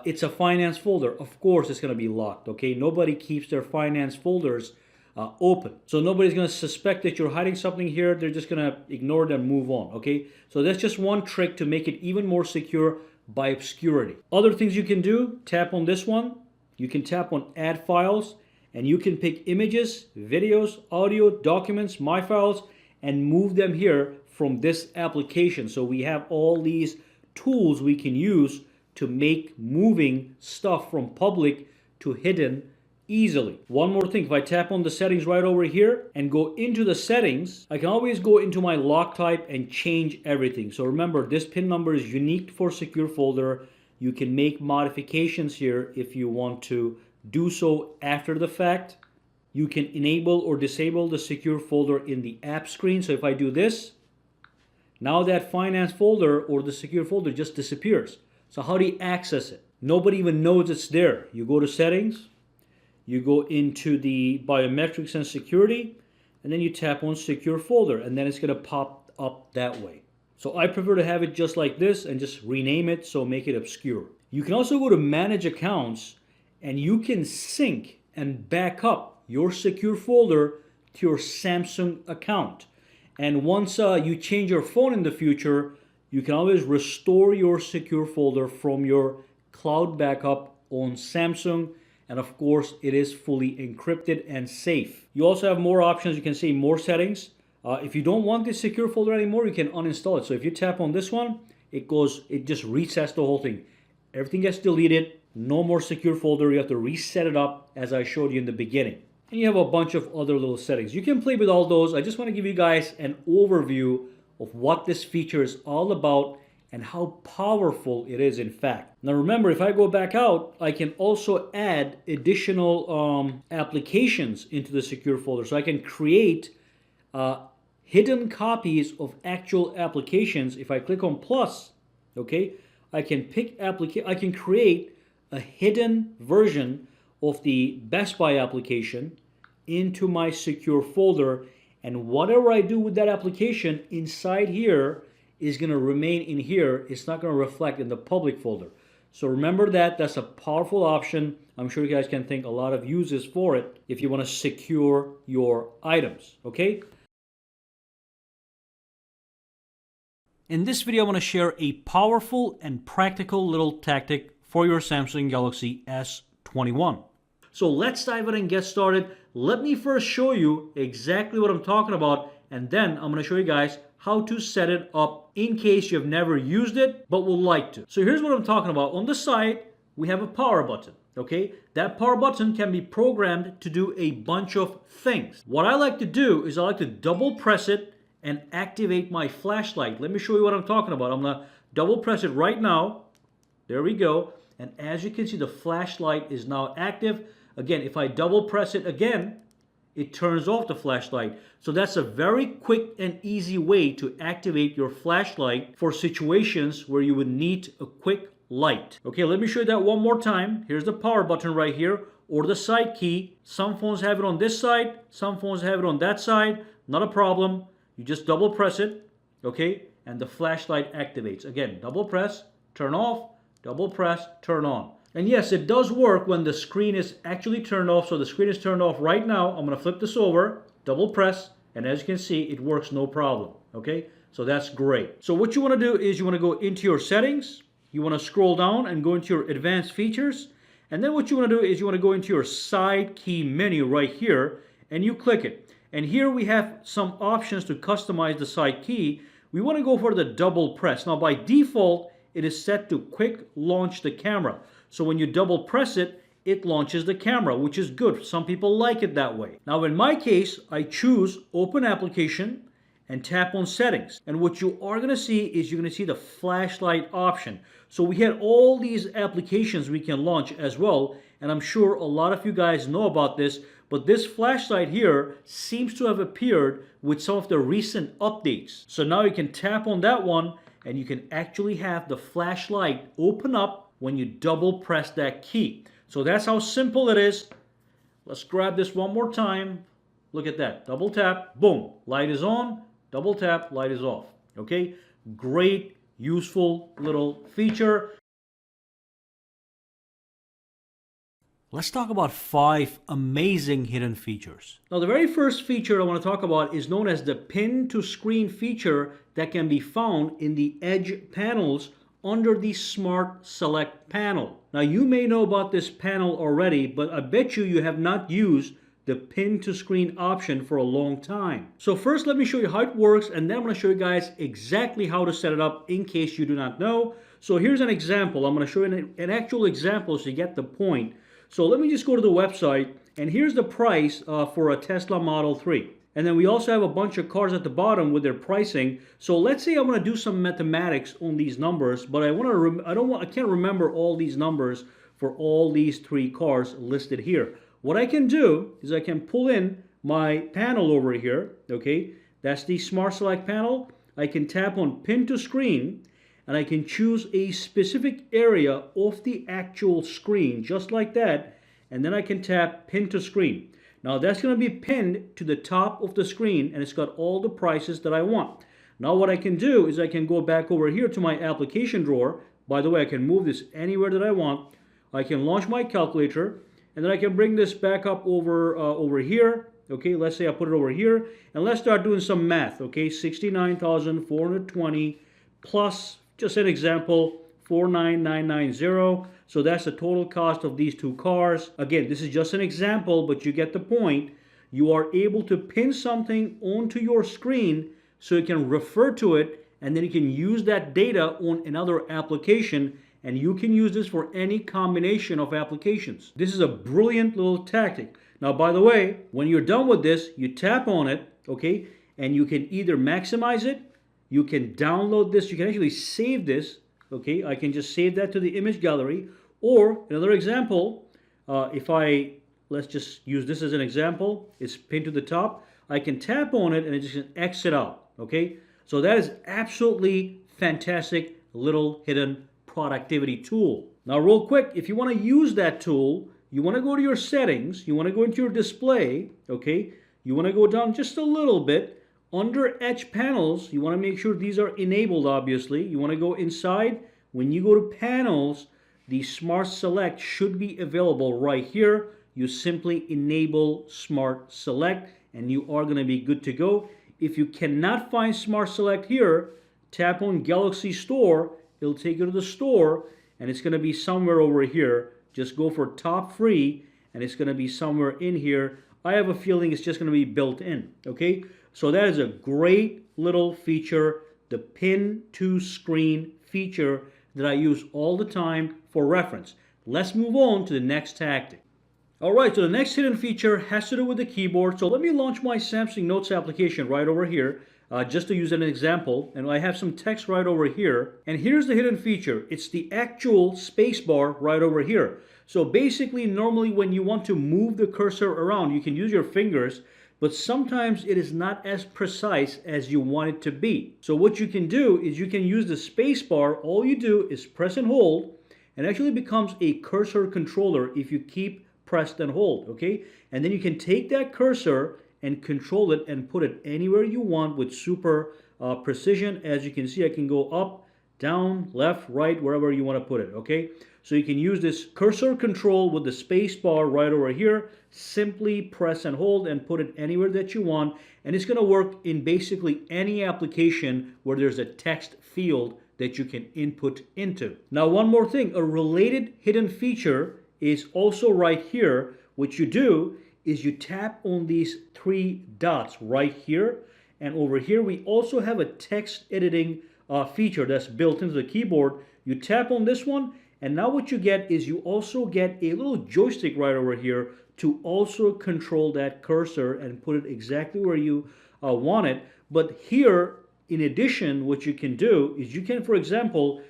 it's a finance folder. Of course, it's going to be locked. Okay. Nobody keeps their finance folders open. So nobody's going to suspect that you're hiding something here. They're just going to ignore it and move on. Okay. So that's just one trick to make it even more secure by obscurity. Other things you can do, tap on this one. You can tap on add files and you can pick images, videos, audio, documents, my files, and move them here from this application. So we have all these tools we can use to make moving stuff from public to hidden easily. One more thing, if I tap on the settings right over here and go into the settings, I can always go into my lock type and change everything. So remember, this pin number is unique for secure folder. You can make modifications here if you want to do so after the fact. You can enable or disable the secure folder in the app screen. So if I do this, now that finance folder or the secure folder just disappears. So how do you access it? Nobody even knows it's there. You go to settings, you go into the biometrics and security, and then you tap on secure folder, and then it's going to pop up that way. So I prefer to have it just like this and just rename it, so make it obscure. You can also go to manage accounts, and you can sync and back up your secure folder to your Samsung account. And once you change your phone in the future, you can always restore your secure folder from your cloud backup on Samsung. And of course, it is fully encrypted and safe. You also have more options. You can see more settings. If you don't want this secure folder anymore, you can uninstall it. So if you tap on this one, it just resets the whole thing. Everything gets deleted. No more secure folder. You have to reset it up as I showed you in the beginning. And you have a bunch of other little settings. You can play with all those. I just want to give you guys an overview of what this feature is all about and how powerful it is in fact. Now remember, if I go back out, I can also add additional applications into the secure folder. So I can create hidden copies of actual applications. If I click on plus, okay, I can create a hidden version of the Best Buy application into my secure folder, and whatever I do with that application inside here is going to remain in here. It's not going to reflect in the public folder. So remember that. That's a powerful option. I'm sure you guys can think a lot of uses for it if you want to secure your items, okay? In this video, I want to share a powerful and practical little tactic for your Samsung Galaxy S21. So let's dive in and get started. Let me first show you exactly what I'm talking about, and then I'm going to show you guys how to set it up in case you've never used it but would like to. So here's what I'm talking about. On the side, we have a power button, okay? That power button can be programmed to do a bunch of things. What I like to do is I like to double press it and activate my flashlight. Let me show you what I'm talking about. I'm going to double press it right now. There we go. And as you can see, the flashlight is now active. Again, if I double press it again, it turns off the flashlight. So that's a very quick and easy way to activate your flashlight for situations where you would need a quick light. Okay, let me show you that one more time. Here's the power button right here, or the side key. Some phones have it on this side, some phones have it on that side. Not a problem. You just double press it, okay, and the flashlight activates. Again, double press, turn off, double press, turn on. And yes, it does work when the screen is actually turned off. So the screen is turned off right now. I'm going to flip this over, double press, and as you can see, it works no problem. Okay, so that's great. So what you want to do is you want to go into your settings. You want to scroll down and go into your advanced features. And then what you want to do is you want to go into your side key menu right here, and you click it. And here we have some options to customize the side key. We want to go for the double press. Now by default, it is set to quick launch the camera. So when you double press it, it launches the camera, which is good. Some people like it that way. Now in my case, I choose open application and tap on settings. And what you are going to see is you're going to see the flashlight option. So we had all these applications we can launch as well. And I'm sure a lot of you guys know about this, but this flashlight here seems to have appeared with some of the recent updates. So now you can tap on that one and you can actually have the flashlight open up when you double press that key. So that's how simple it is. Let's grab this one more time. Look at that. Double tap, boom, light is on. Double tap, light is off. Okay, great, useful little feature. Let's talk about 5 amazing hidden features. Now, the very first feature I want to talk about is known as the pin to screen feature that can be found in the edge panels under the Smart Select panel. Now, you may know about this panel already, but I bet you have not used the pin to screen option for a long time. So first, let me show you how it works, and then I'm going to show you guys exactly how to set it up in case you do not know. So here's an example. I'm going to show you an actual example so you get the point. So let me just go to the website, and here's the price for a Tesla Model 3. And then we also have a bunch of cars at the bottom with their pricing. So let's say I want to do some mathematics on these numbers, but I can't remember all these numbers for all these 3 cars listed here. What I can do is I can pull in my panel over here. Okay, that's the Smart Select panel. I can tap on Pin to Screen, and I can choose a specific area of the actual screen, just like that. And then I can tap Pin to Screen. Now that's going to be pinned to the top of the screen, and it's got all the prices that I want. Now what I can do is I can go back over here to my application drawer. By the way, I can move this anywhere that I want. I can launch my calculator, and then I can bring this back up over here. Okay, let's say I put it over here, and let's start doing some math. Okay, 69,420 plus, just an example, 49990. So that's the total cost of these 2 cars. Again, this is just an example, but you get the point. You are able to pin something onto your screen so you can refer to it, and then you can use that data on another application, and you can use this for any combination of applications. This is a brilliant little tactic. Now, by the way, when you're done with this, you tap on it, okay, and you can either maximize it, you can download this, you can actually save this. Okay, I can just save that to the image gallery. Or another example, let's just use this as an example. It's pinned to the top. I can tap on it and it just exit out. Okay, so that is absolutely fantastic little hidden productivity tool. Now, real quick, if you want to use that tool, you want to go to your settings. You want to go into your display. Okay, you want to go down just a little bit. Under edge panels, you want to make sure these are enabled, obviously. You want to go inside. When you go to panels, the Smart Select should be available right here. You simply enable Smart Select, and you are going to be good to go. If you cannot find Smart Select here, tap on Galaxy Store. It'll take you to the store, and it's going to be somewhere over here. Just go for top free, and it's going to be somewhere in here. I have a feeling it's just going to be built in, okay? So that is a great little feature, the pin to screen feature that I use all the time for reference. Let's move on to the next tactic. All right, so the next hidden feature has to do with the keyboard. So let me launch my Samsung Notes application right over here. just to use an example. And I have some text right over here. And here's the hidden feature. It's the actual space bar right over here. So basically, normally when you want to move the cursor around, you can use your fingers, but sometimes it is not as precise as you want it to be. So what you can do is you can use the space bar. All you do is press and hold, and it actually becomes a cursor controller if you keep pressed and hold, okay? And then you can take that cursor and control it and put it anywhere you want with super precision. As you can see, I can go up, down, left, right, wherever you want to put it, okay? So you can use this cursor control with the space bar right over here. Simply press and hold and put it anywhere that you want, and it's going to work in basically any application where there's a text field that you can input into. Now, one more thing, a related hidden feature is also right here. What you do is you tap on these three dots right here, and over here we also have a text editing feature that's built into the keyboard. You tap on this one, and now what you get is you also get a little joystick right over here to also control that cursor and put it exactly where you want it. But here, in addition, what you can do is you can, for example,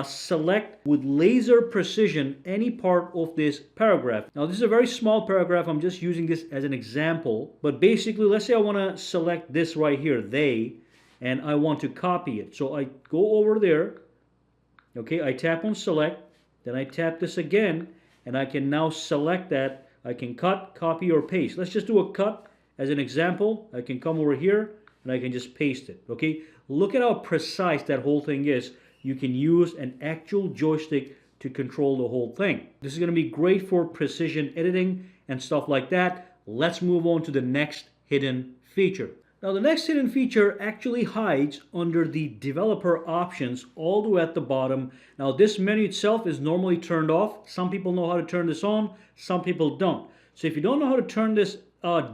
select with laser precision any part of this paragraph. Now, this is a very small paragraph. I'm just using this as an example. But basically, let's say I want to select this right here, they, and I want to copy it. So I go over there. Okay, I tap on select. Then I tap this again, and I can now select that. I can cut, copy, or paste. Let's just do a cut as an example. I can come over here, and I can just paste it, okay? Look at how precise that whole thing is. You can use an actual joystick to control the whole thing. This is going to be great for precision editing and stuff like that. Let's move on to the next hidden feature. Now, the next hidden feature actually hides under the developer options all the way at the bottom. Now, this menu itself is normally turned off. Some people know how to turn this on, some people don't. So if you don't know how to turn this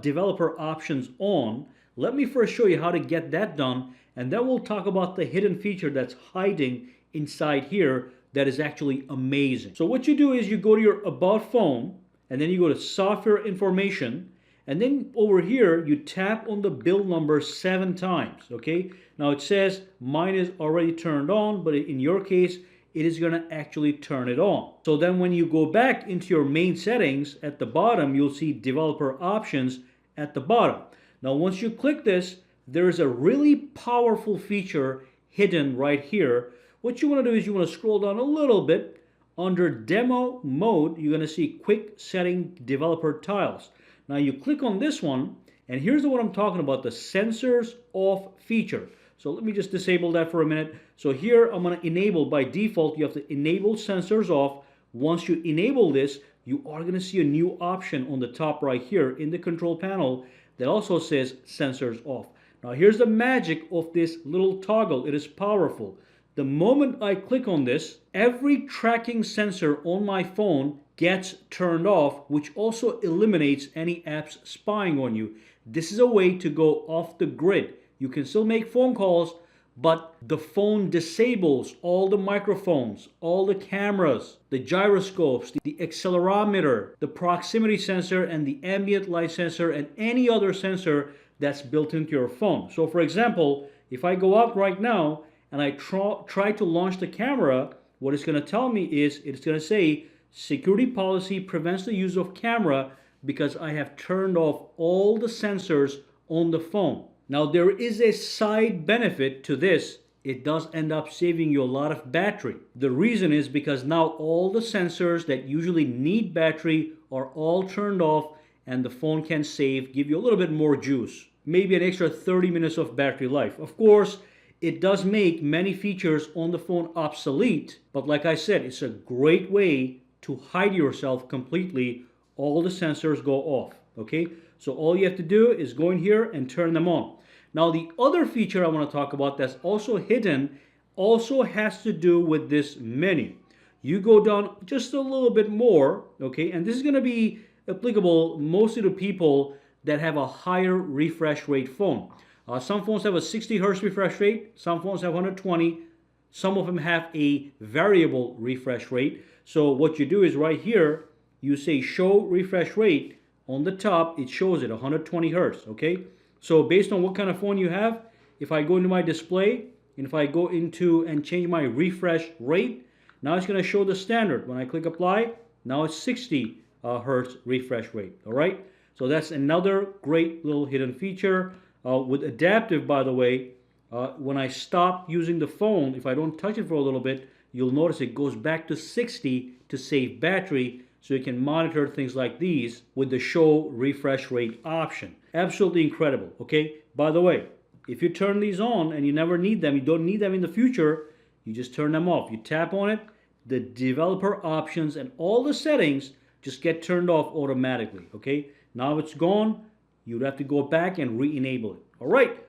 developer options on, let me first show you how to get that done, and then we'll talk about the hidden feature that's hiding inside here that is actually amazing. So what you do is you go to your About phone, and then you go to Software Information, and then over here, you tap on the build number 7 times, okay? Now it says mine is already turned on, but in your case, it is gonna actually turn it on. So then when you go back into your main settings, at the bottom, you'll see developer options at the bottom. Now once you click this, there is a really powerful feature hidden right here. What you wanna do is you wanna scroll down a little bit. Under demo mode, you're gonna see quick setting developer tiles. Now you click on this one, and here's what I'm talking about, the sensors off feature. So let me just disable that for a minute. So here I'm going to enable, by default, you have to enable sensors off. Once you enable this, you are going to see a new option on the top right here in the control panel that also says sensors off. Now here's the magic of this little toggle. It is powerful. The moment I click on this, every tracking sensor on my phone gets turned off, which also eliminates any apps spying on you. This is a way to go off the grid. You can still make phone calls, but the phone disables all the microphones, all the cameras, the gyroscopes, the accelerometer, the proximity sensor, and the ambient light sensor, and any other sensor that's built into your phone. So for example, if I go out right now and I try to launch the camera, what it's going to tell me is it's going to say security policy prevents the use of camera because I have turned off all the sensors on the phone. Now there is a side benefit to this. It does end up saving you a lot of battery. The reason is because now all the sensors that usually need battery are all turned off, and the phone can save, give you a little bit more juice. Maybe an extra 30 minutes of battery life. Of course, it does make many features on the phone obsolete, but like I said, it's a great way to hide yourself completely. All the sensors go off, okay? So all you have to do is go in here and turn them on. Now the other feature I want to talk about that's also hidden also has to do with this menu. You go down just a little bit more, okay? And this is going to be applicable mostly to people that have a higher refresh rate phone. Some phones have a 60 hertz refresh rate, some phones have 120, some of them have a variable refresh rate. So what you do is right here, you say show refresh rate. On the top, it shows it 120 hertz, okay? So based on what kind of phone you have, if I go into my display, and if I go into and change my refresh rate, now it's going to show the standard. When I click apply, now it's 60 hertz refresh rate. All right. So that's another great little hidden feature. With adaptive, by the way, when I stop using the phone, if I don't touch it for a little bit, you'll notice it goes back to 60 to save battery, so you can monitor things like these with the show refresh rate option. Absolutely incredible. Okay. By the way, if you turn these on and you never need them, you don't need them in the future, you just turn them off. You tap on it, the developer options and all the settings just get turned off automatically. Okay. Now it's gone. You'd have to go back and re-enable it. All right.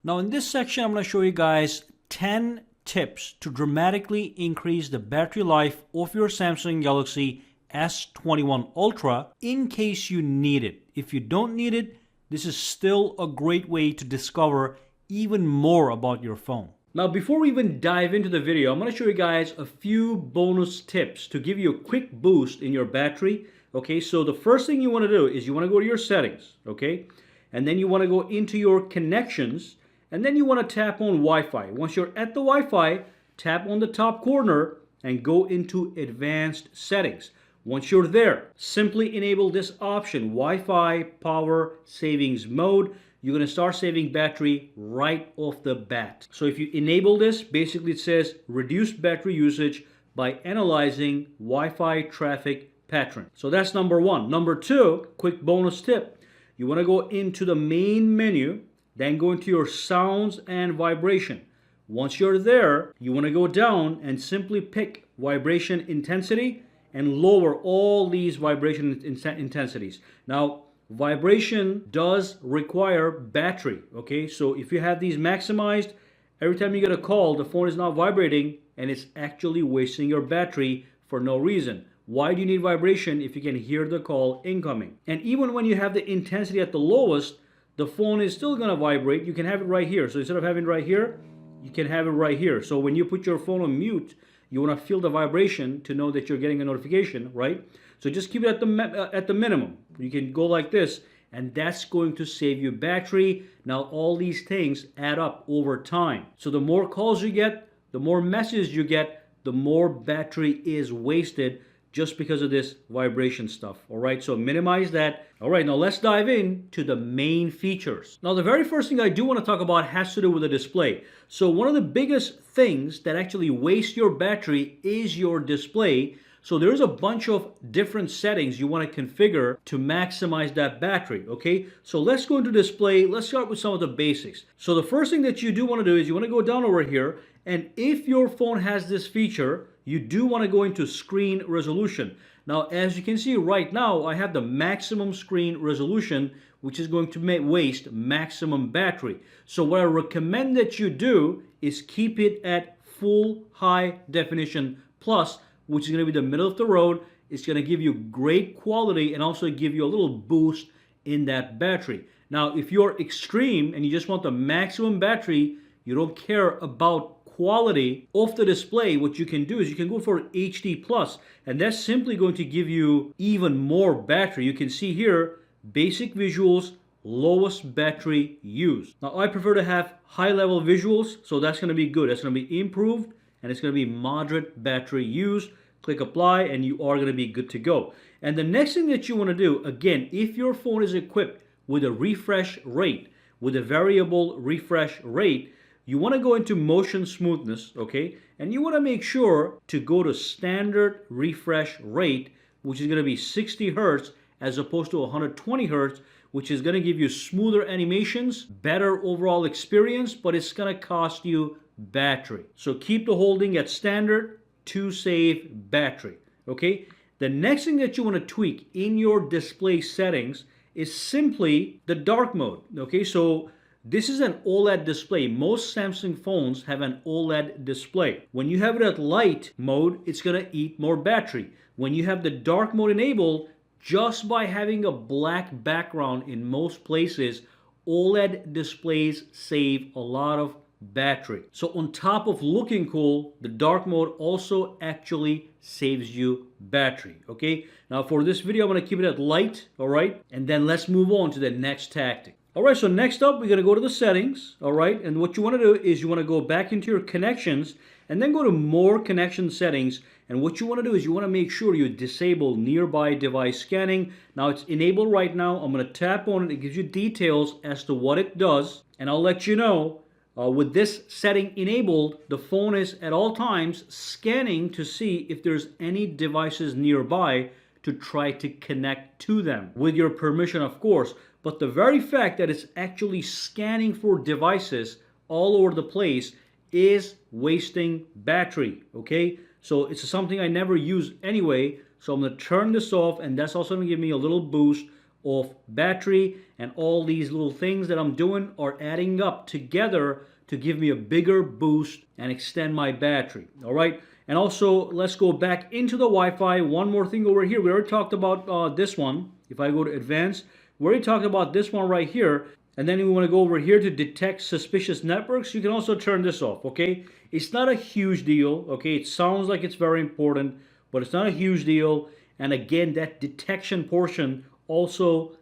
Now in this section, I'm going to show you guys 10 tips to dramatically increase the battery life of your Samsung Galaxy S21 Ultra in case you need it. If you don't need it, this is still a great way to discover even more about your phone. Now before we even dive into the video, I'm going to show you guys a few bonus tips to give you a quick boost in your battery. Okay, so the first thing you want to do is you want to go to your settings, okay? And then you want to go into your connections, and then you want to tap on Wi-Fi. Once you're at the Wi-Fi, tap on the top corner and go into advanced settings. Once you're there, simply enable this option, Wi-Fi power savings mode. You're going to start saving battery right off the bat. So if you enable this, basically it says reduce battery usage by analyzing Wi-Fi traffic pattern. So that's number one. Number two, quick bonus tip. You want to go into the main menu, then go into your sounds and vibration. Once you're there, you want to go down and simply pick vibration intensity and lower all these vibration intensities. Now, vibration does require battery, okay? So if you have these maximized, every time you get a call, the phone is not vibrating and it's actually wasting your battery for no reason. Why do you need vibration if you can hear the call incoming? And even when you have the intensity at the lowest, the phone is still gonna vibrate. You can have it right here. So instead of having it right here, you can have it right here. So when you put your phone on mute, you wanna feel the vibration to know that you're getting a notification, right? So just keep it at the minimum. You can go like this, and that's going to save you battery. Now all these things add up over time. So the more calls you get, the more messages you get, the more battery is wasted just because of this vibration stuff. All right, so minimize that. All right, now let's dive in to the main features. Now the very first thing I do want to talk about has to do with the display. So one of the biggest things that actually wastes your battery is your display. So there's a bunch of different settings you want to configure to maximize that battery, okay? So let's go into display. Let's start with some of the basics. So the first thing that you do want to do is you want to go down over here, and if your phone has this feature, you do want to go into screen resolution. Now, as you can see right now, I have the maximum screen resolution, which is going to waste maximum battery. So what I recommend that you do is keep it at full high definition plus, which is going to be the middle of the road. It's going to give you great quality and also give you a little boost in that battery. Now, if you're extreme and you just want the maximum battery, you don't care about quality of the display, what you can do is you can go for HD plus, and that's simply going to give you even more battery. You can see here, basic visuals, lowest battery use. Now I prefer to have high level visuals, so that's going to be good. That's going to be improved, and it's going to be moderate battery use. Click apply and you are going to be good to go. And the next thing that you want to do, again, if your phone is equipped with a refresh rate, with a variable refresh rate, you want to go into motion smoothness, okay? And you want to make sure to go to standard refresh rate, which is going to be 60 hertz as opposed to 120 hertz, which is going to give you smoother animations, better overall experience, but it's going to cost you battery. So keep the holding at standard to save battery, okay? The next thing that you want to tweak in your display settings is simply the dark mode, okay? So this is an OLED display. Most Samsung phones have an OLED display. When you have it at light mode, it's going to eat more battery. When you have the dark mode enabled, just by having a black background in most places, OLED displays save a lot of battery. So on top of looking cool, the dark mode also actually saves you battery, okay? Now for this video, I'm going to keep it at light, all right? And then let's move on to the next tactic. All right, so next up, we're going to go to the settings, all right? And what you want to do is you want to go back into your connections and then go to more connection settings. And what you want to do is you want to make sure you disable nearby device scanning. Now it's enabled right now. I'm going to tap on it. It gives you details as to what it does. And I'll let you know, with this setting enabled, the phone is at all times scanning to see if there's any devices nearby to try to connect to them. With your permission, of course. But the very fact that it's actually scanning for devices all over the place is wasting battery, okay? So it's something I never use anyway. So I'm going to turn this off, and that's also going to give me a little boost of battery. And all these little things that I'm doing are adding up together to give me a bigger boost and extend my battery, all right? And also, let's go back into the Wi-Fi. One more thing over here. We already talked about this one. If I go to Advanced, we already talked about this one right here. And then we want to go over here to detect suspicious networks. You can also turn this off, okay? It's not a huge deal, okay? It sounds like it's very important, but it's not a huge deal. And again, that detection portion also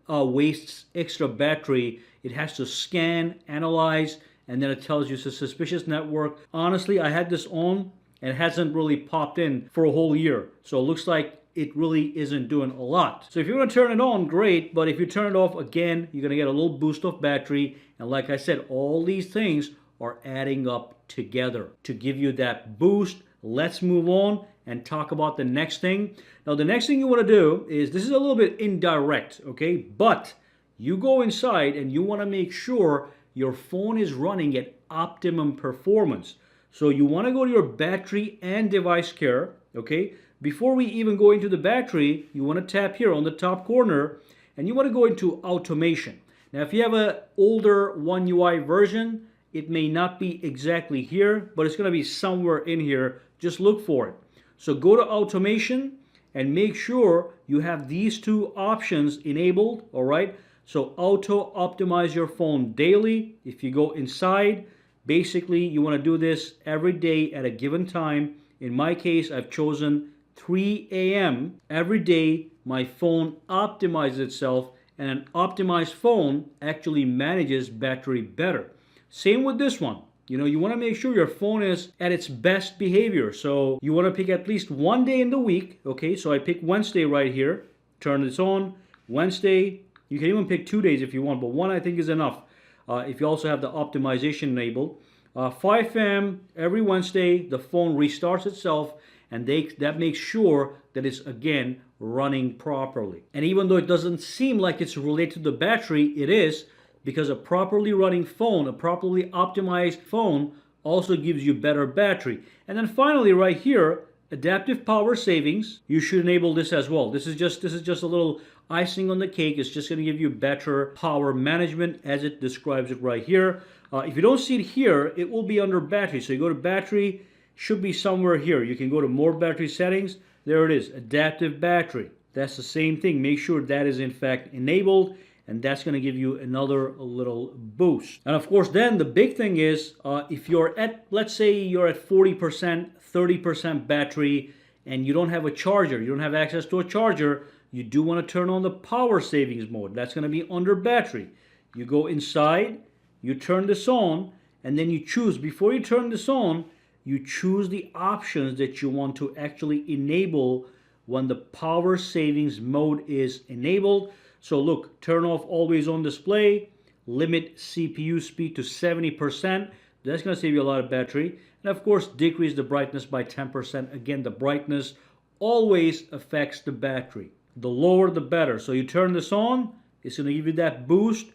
wastes extra battery. It has to scan, analyze, and then it tells you it's a suspicious network. Honestly, I had this on and it hasn't really popped in for a whole year. So it looks like it really isn't doing a lot. So if you want to turn it on, great. But if you turn it off, again, you're going to get a little boost of battery. And like I said, all these things are adding up together to give you that boost. Let's move on and talk about the next thing. Now, the next thing you want to do is, this is a little bit indirect, okay? But you go inside and you want to make sure your phone is running at optimum performance. So you want to go to your battery and device care, okay? Before we even go into the battery, you want to tap here on the top corner and you want to go into automation. Now, if you have an older One UI version, it may not be exactly here, but it's going to be somewhere in here. Just look for it. So go to automation and make sure you have these two options enabled, all right? So auto optimize your phone daily. If you go inside, basically you want to do this every day at a given time. In my case, I've chosen 3 a.m. every day. My phone optimizes itself, and an optimized phone actually manages battery better. Same with this one. You know, you want to make sure your phone is at its best behavior. So you want to pick at least one day in the week. Okay, so I pick Wednesday right here. Turn this on. Wednesday. You can even pick 2 days if you want, but one I think is enough. If you also have the optimization enabled. 5 a.m. every Wednesday, the phone restarts itself, and that makes sure that it's, again, running properly. And even though it doesn't seem like it's related to the battery, it is, because a properly running phone, a properly optimized phone, also gives you better battery. And then finally, right here, adaptive power savings. You should enable this as well. This is just a little icing on the cake. It's just going to give you better power management as it describes it right here. If you don't see it here, it will be under battery. So you go to battery, should be somewhere here. You can go to more battery settings. There it is, adaptive battery. That's the same thing. Make sure that is in fact enabled, and that's going to give you another little boost. And of course, then the big thing is, if you're at, let's say you're at 40%, 30% battery, and you don't have a charger, you don't have access to a charger, you do want to turn on the power savings mode. That's going to be under battery. You go inside, you turn this on, and then you choose, before you turn this on, you choose the options that you want to actually enable when the power savings mode is enabled. So look, turn off always on display, limit CPU speed to 70%. That's going to save you a lot of battery. And of course, decrease the brightness by 10%. Again, the brightness always affects the battery. The lower, the better. So you turn this on, it's going to give you that boost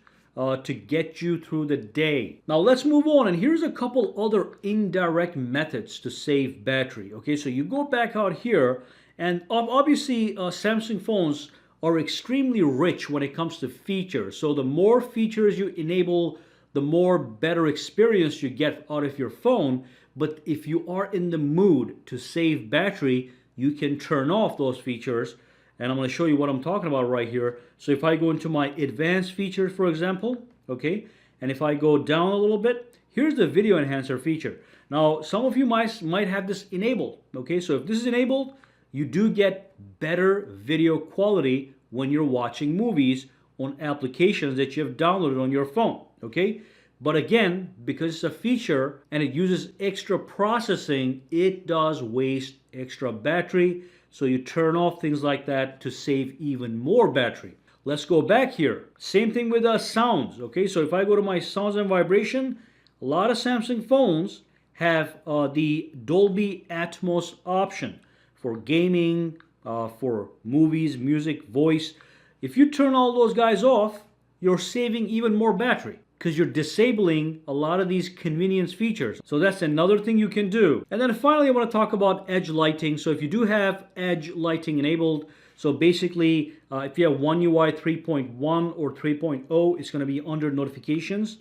to get you through the day. Now let's move on, and here's a couple other indirect methods to save battery. Okay, so you go back out here, and obviously Samsung phones are extremely rich when it comes to features. So the more features you enable, the more better experience you get out of your phone. But if you are in the mood to save battery, you can turn off those features. And I'm going to show you what I'm talking about right here. So if I go into my advanced features, for example, okay, and if I go down a little bit, here's the video enhancer feature. Now, some of you might have this enabled, okay? So if this is enabled, you do get better video quality when you're watching movies on applications that you have downloaded on your phone, okay? But again, because it's a feature and it uses extra processing, it does waste extra battery. So you turn off things like that to save even more battery. Let's go back here. Same thing with sounds, okay? So if I go to my sounds and vibration, a lot of Samsung phones have the Dolby Atmos option for gaming, for movies, music, voice. If you turn all those guys off, you're saving even more battery because you're disabling a lot of these convenience features. So that's another thing you can do. And then finally, I want to talk about edge lighting. So if you do have edge lighting enabled, so basically, if you have One UI 3.1 or 3.0, it's going to be under notifications.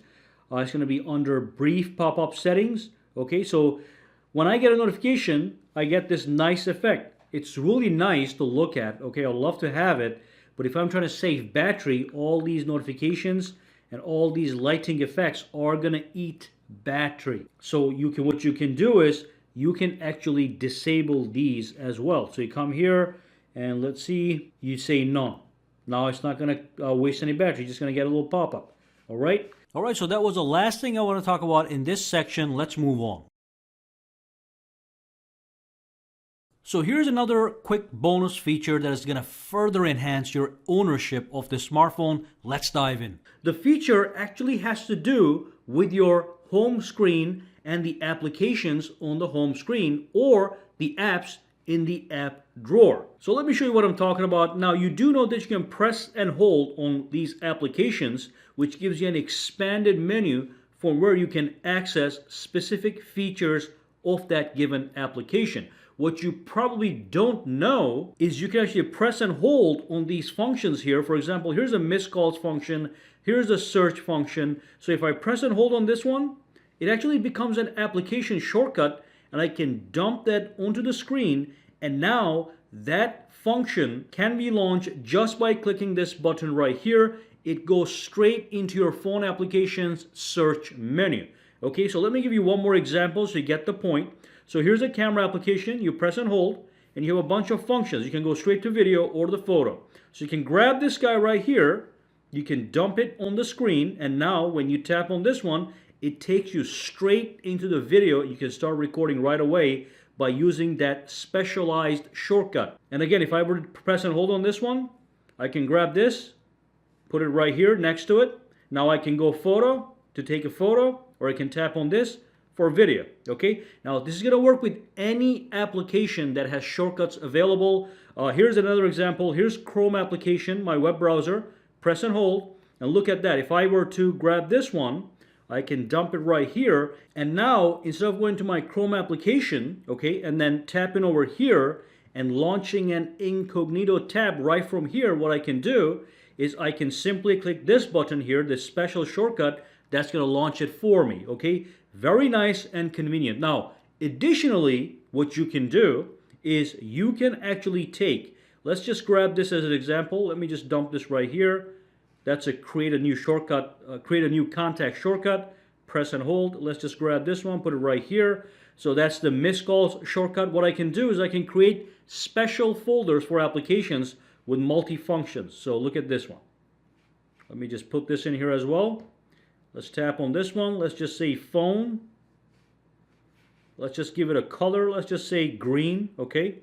It's going to be under brief pop-up settings. Okay, so when I get a notification, I get this nice effect. It's really nice to look at. Okay, I'd love to have it. But if I'm trying to save battery, all these notifications and all these lighting effects are going to eat battery. So what you can do is you can actually disable these as well. So you come here and let's see, you say none. Now it's not going to waste any battery. You're just going to get a little pop-up. All right? All right, so that was the last thing I want to talk about in this section. Let's move on. So here's another quick bonus feature that is going to further enhance your ownership of the smartphone. Let's dive in. The feature actually has to do with your home screen and the applications on the home screen or the apps in the app drawer. So let me show you what I'm talking about. Now you do know that you can press and hold on these applications, which gives you an expanded menu from where you can access specific features of that given application. What you probably don't know is you can actually press and hold on these functions here. For example, here's a missed calls function. Here's a search function. So if I press and hold on this one, it actually becomes an application shortcut and I can dump that onto the screen. And now that function can be launched just by clicking this button right here. It goes straight into your phone applications search menu. Okay, so let me give you one more example so you get the point. So here's a camera application. You press and hold, and you have a bunch of functions. You can go straight to video or the photo. So you can grab this guy right here. You can dump it on the screen, and now when you tap on this one, it takes you straight into the video. You can start recording right away by using that specialized shortcut. And again, if I were to press and hold on this one, I can grab this, put it right here next to it. Now I can go photo to take a photo, or I can tap on this for video. Okay, now this is going to work with any application that has shortcuts available. Here's another example. Here's Chrome application, my web browser. Press and hold, and look at that. If I were to grab this one, I can dump it right here, and now instead of going to my Chrome application, okay, and then tapping over here and launching an incognito tab right from here, what I can do is I can simply click this button here, this special shortcut, that's going to launch it for me. Okay, very nice and convenient. Now additionally, what you can do is you can actually take, let's just grab this as an example. Let me just dump this right here. That's a create a new shortcut, create a new contact shortcut. Press and hold. Let's just grab this one, put it right here. So that's the missed calls shortcut. What I can do is I can create special folders for applications with multi-functions. So look at this one. Let me just put this in here as well. Let's tap on this one. Let's just say phone. Let's just give it a color. Let's just say green. Okay.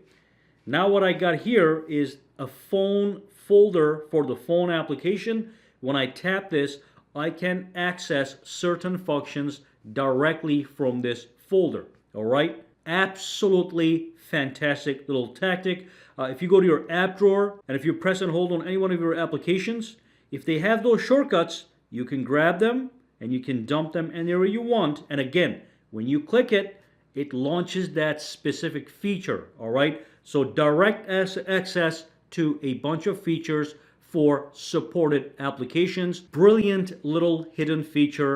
Now what I got here is a phone folder for the phone application. When I tap this, I can access certain functions directly from this folder. All right, absolutely fantastic little tactic. If you go to your app drawer and if you press and hold on any one of your applications, if they have those shortcuts, you can grab them and you can dump them anywhere you want. And again, when you click it, it launches that specific feature. All right, so direct access to a bunch of features for supported applications. Brilliant little hidden feature.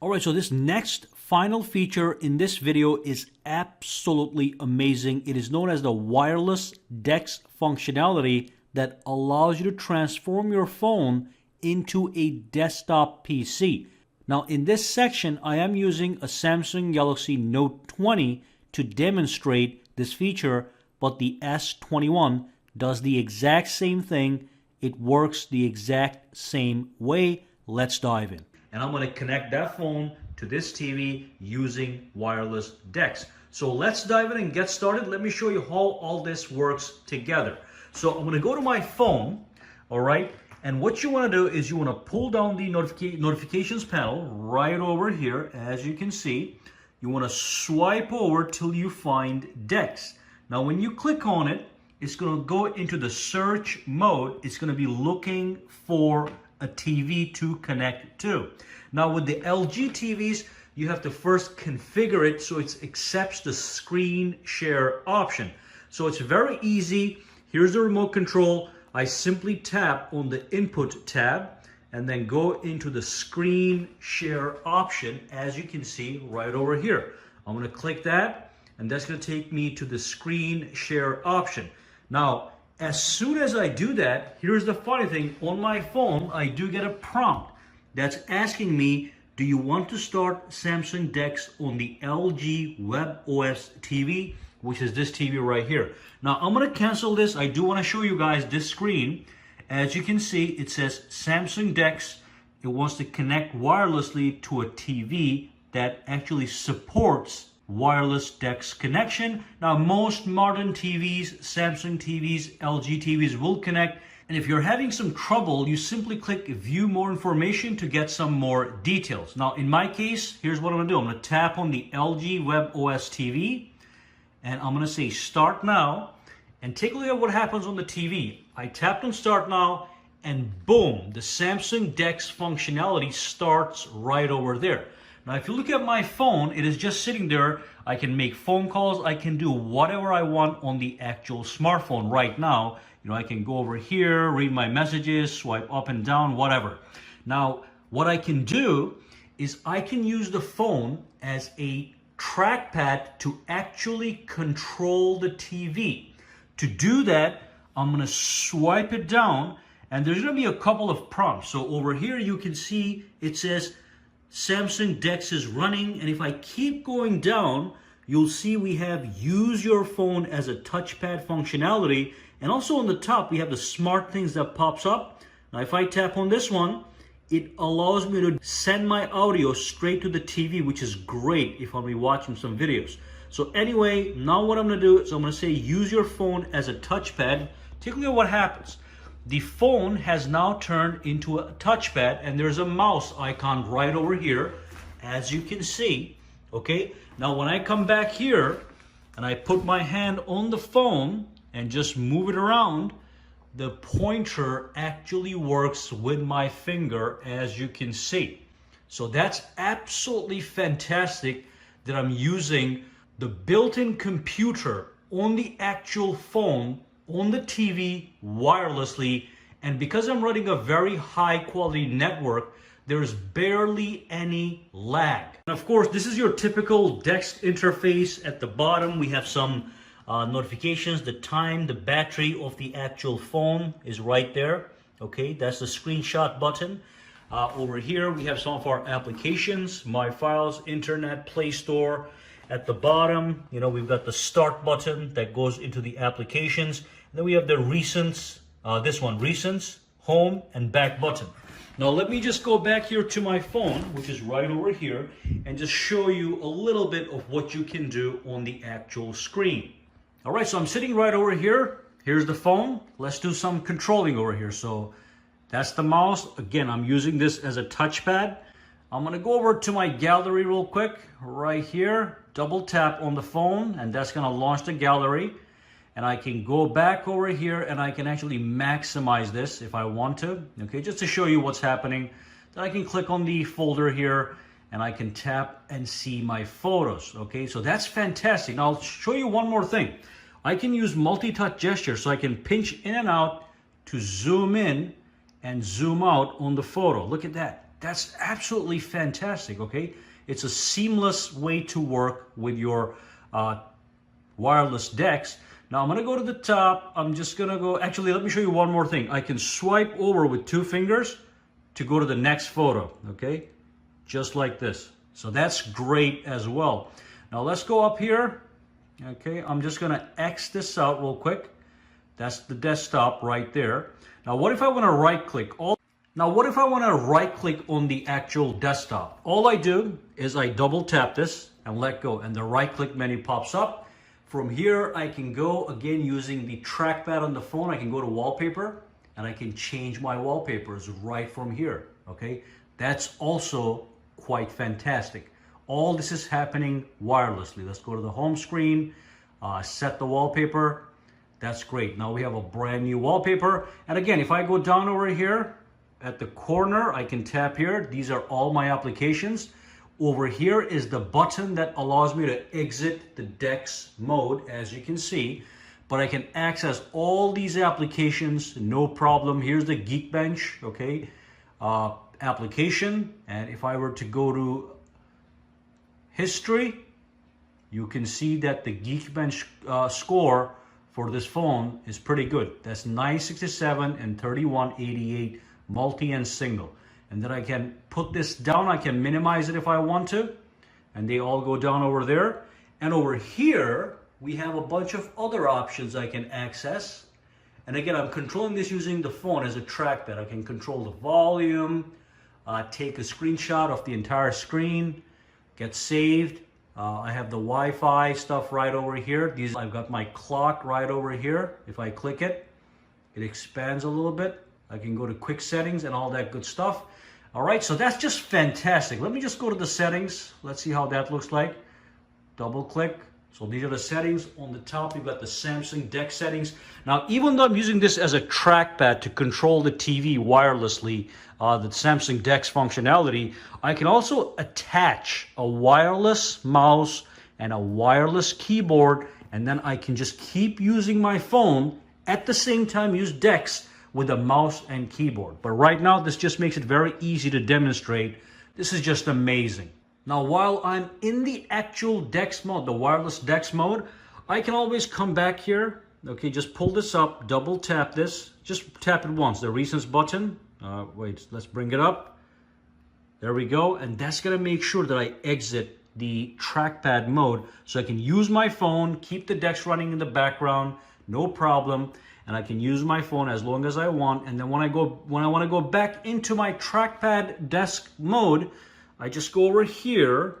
Alright, so this next final feature in this video is absolutely amazing. It is known as the wireless DeX functionality that allows you to transform your phone into a desktop PC. Now in this section, I am using a Samsung Galaxy Note 20 to demonstrate this feature, but the S21 does the exact same thing. It works the exact same way. Let's dive in. And I'm going to connect that phone to this TV using wireless DeX. So let's dive in and get started. Let me show you how all this works together. So I'm going to go to my phone, all right? And what you want to do is you want to pull down the notifications panel right over here. As you can see, you want to swipe over till you find DeX. Now, when you click on it, it's going to go into the search mode. It's going to be looking for a TV to connect to. Now, with the LG TVs, you have to first configure it so it accepts the screen share option. So it's very easy. Here's the remote control. I simply tap on the input tab and then go into the screen share option, as you can see right over here. I'm going to click that, and that's going to take me to the screen share option. Now, as soon as I do that, here's the funny thing. On my phone, I do get a prompt that's asking me, do you want to start Samsung DeX on the LG WebOS TV, which is this TV right here. Now, I'm going to cancel this. I do want to show you guys this screen. As you can see, it says Samsung DeX. It wants to connect wirelessly to a TV that actually supports wireless DeX connection. Now, most modern TVs, Samsung TVs, LG TVs will connect. And if you're having some trouble, you simply click view more information to get some more details. Now, in my case, here's what I'm gonna do. I'm gonna tap on the LG WebOS TV, and I'm gonna say start now, and take a look at what happens on the TV. I tapped on start now, and boom, the Samsung DeX functionality starts right over there. Now, if you look at my phone, it is just sitting there. I can make phone calls. I can do whatever I want on the actual smartphone right now. You know, I can go over here, read my messages, swipe up and down, whatever. Now, what I can do is I can use the phone as a trackpad to actually control the TV. To do that, I'm going to swipe it down, and there's going to be a couple of prompts. So over here, you can see it says Samsung DeX is running, and if I keep going down, you'll see we have use your phone as a touchpad functionality, and also on the top we have the smart things that pops up. Now if I tap on this one, it allows me to send my audio straight to the TV, which is great if I'll be watching some videos. So anyway, now what I'm going to do is I'm going to say use your phone as a touchpad. Take a look at what happens. The phone has now turned into a touchpad, and there's a mouse icon right over here, as you can see. Okay, now when I come back here and I put my hand on the phone and just move it around, the pointer actually works with my finger, as you can see. So that's absolutely fantastic that I'm using the built-in computer on the actual phone, on the TV wirelessly, and because I'm running a very high quality network, there's barely any lag. And of course, this is your typical DeX interface. At the bottom, we have some notifications, the time, the battery of the actual phone is right there. Okay, that's the screenshot button. Over here, we have some of our applications, My Files, Internet, Play Store. At the bottom, you know, we've got the start button that goes into the applications. Then we have the recents, this one, recents, home, and back button. Now let me just go back here to my phone, which is right over here, and just show you a little bit of what you can do on the actual screen. All right, so I'm sitting right over here. Here's the phone. Let's do some controlling over here. So that's the mouse. Again, I'm using this as a touchpad. I'm gonna go over to my gallery real quick, right here. Double tap on the phone, and that's gonna launch the gallery. And I can go back over here, and I can actually maximize this if I want to. Okay, just to show you what's happening. Then I can click on the folder here, and I can tap and see my photos. Okay, so that's fantastic. Now I'll show you one more thing. I can use multi-touch gesture, so I can pinch in and out to zoom in and zoom out on the photo. Look at that. That's absolutely fantastic, okay? It's a seamless way to work with your wireless DeX. Now I'm gonna go to the top. I'm just gonna go, actually, let me show you one more thing. I can swipe over with 2 fingers to go to the next photo, okay? Just like this. So that's great as well. Now let's go up here. Okay, I'm just gonna X this out real quick. That's the desktop right there. Now what if I want to right click? Now what if I want to right click on the actual desktop? All I do is I double tap this and let go, and the right click menu pops up. From here I can go again using the trackpad on the phone. I can go to wallpaper and I can change my wallpapers right from here. Okay, that's also quite fantastic. All this is happening wirelessly. Let's go to the home screen, set the wallpaper. That's great. Now we have a brand new wallpaper. And again, if I go down over here at the corner, I can tap here. These are all my applications. Over here is the button that allows me to exit the DeX mode, as you can see. But I can access all these applications, no problem. Here's the Geekbench, okay, application. And if I were to go to history, you can see that the Geekbench score for this phone is pretty good. That's 967 and 3188 multi and single. And then I can put this down. I can minimize it if I want to. And they all go down over there. And over here, we have a bunch of other options I can access. And again, I'm controlling this using the phone as a trackpad. I can control the volume, take a screenshot of the entire screen, get saved. I have the Wi-Fi stuff right over here. I've got my clock right over here. If I click it, it expands a little bit. I can go to quick settings and all that good stuff. All right, so that's just fantastic. Let me just go to the settings. Let's see how that looks like. Double click. So these are the settings. On the top, you've got the Samsung DeX settings. Now, even though I'm using this as a trackpad to control the TV wirelessly, the Samsung DeX functionality, I can also attach a wireless mouse and a wireless keyboard, and then I can just keep using my phone at the same time use DeX with a mouse and keyboard. But right now, this just makes it very easy to demonstrate. This is just amazing. Now, while I'm in the actual DeX mode, the wireless DeX mode, I can always come back here. Okay, just pull this up, double tap this. Just tap it once, the recents button. Wait, let's bring it up. There we go. And that's gonna make sure that I exit the trackpad mode so I can use my phone, keep the DeX running in the background, no problem. And I can use my phone as long as I want. And then when I want to go back into my trackpad desk mode, I just go over here,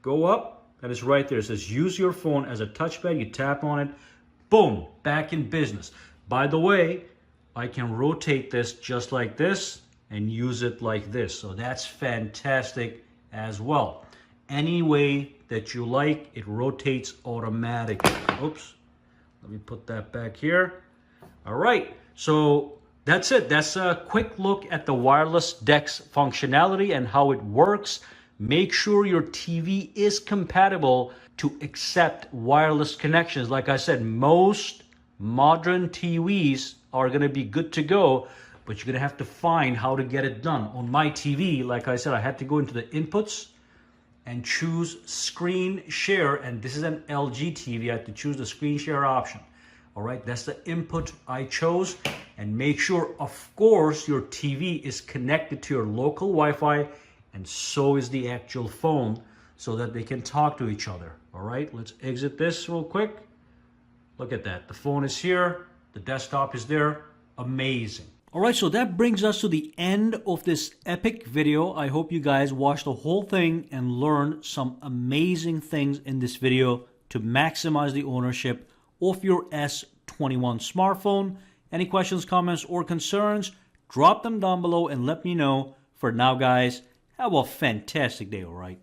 go up, and it's right there. It says use your phone as a touchpad. You tap on it, boom, back in business. By the way, I can rotate this just like this and use it like this. So that's fantastic as well. Any way that you like, it rotates automatically. Oops, let me put that back here. All right, so that's it. That's a quick look at the wireless DeX functionality and how it works. Make sure your TV is compatible to accept wireless connections. Like I said, most modern TVs are going to be good to go, but you're going to have to find how to get it done. On my TV, like I said, I had to go into the inputs and choose screen share, and this is an LG TV. I had to choose the screen share option. All right, that's the input I chose. And make sure, of course, your TV is connected to your local Wi-Fi, and so is the actual phone, so that they can talk to each other. All right, let's exit this real quick. Look at that. The phone is here. The desktop is there. Amazing. All right, so that brings us to the end of this epic video. I hope you guys watched the whole thing and learned some amazing things in this video to maximize the ownership of your S21 smartphone. Any questions, comments, or concerns, drop them down below and let me know. For now, guys, have a fantastic day, all right?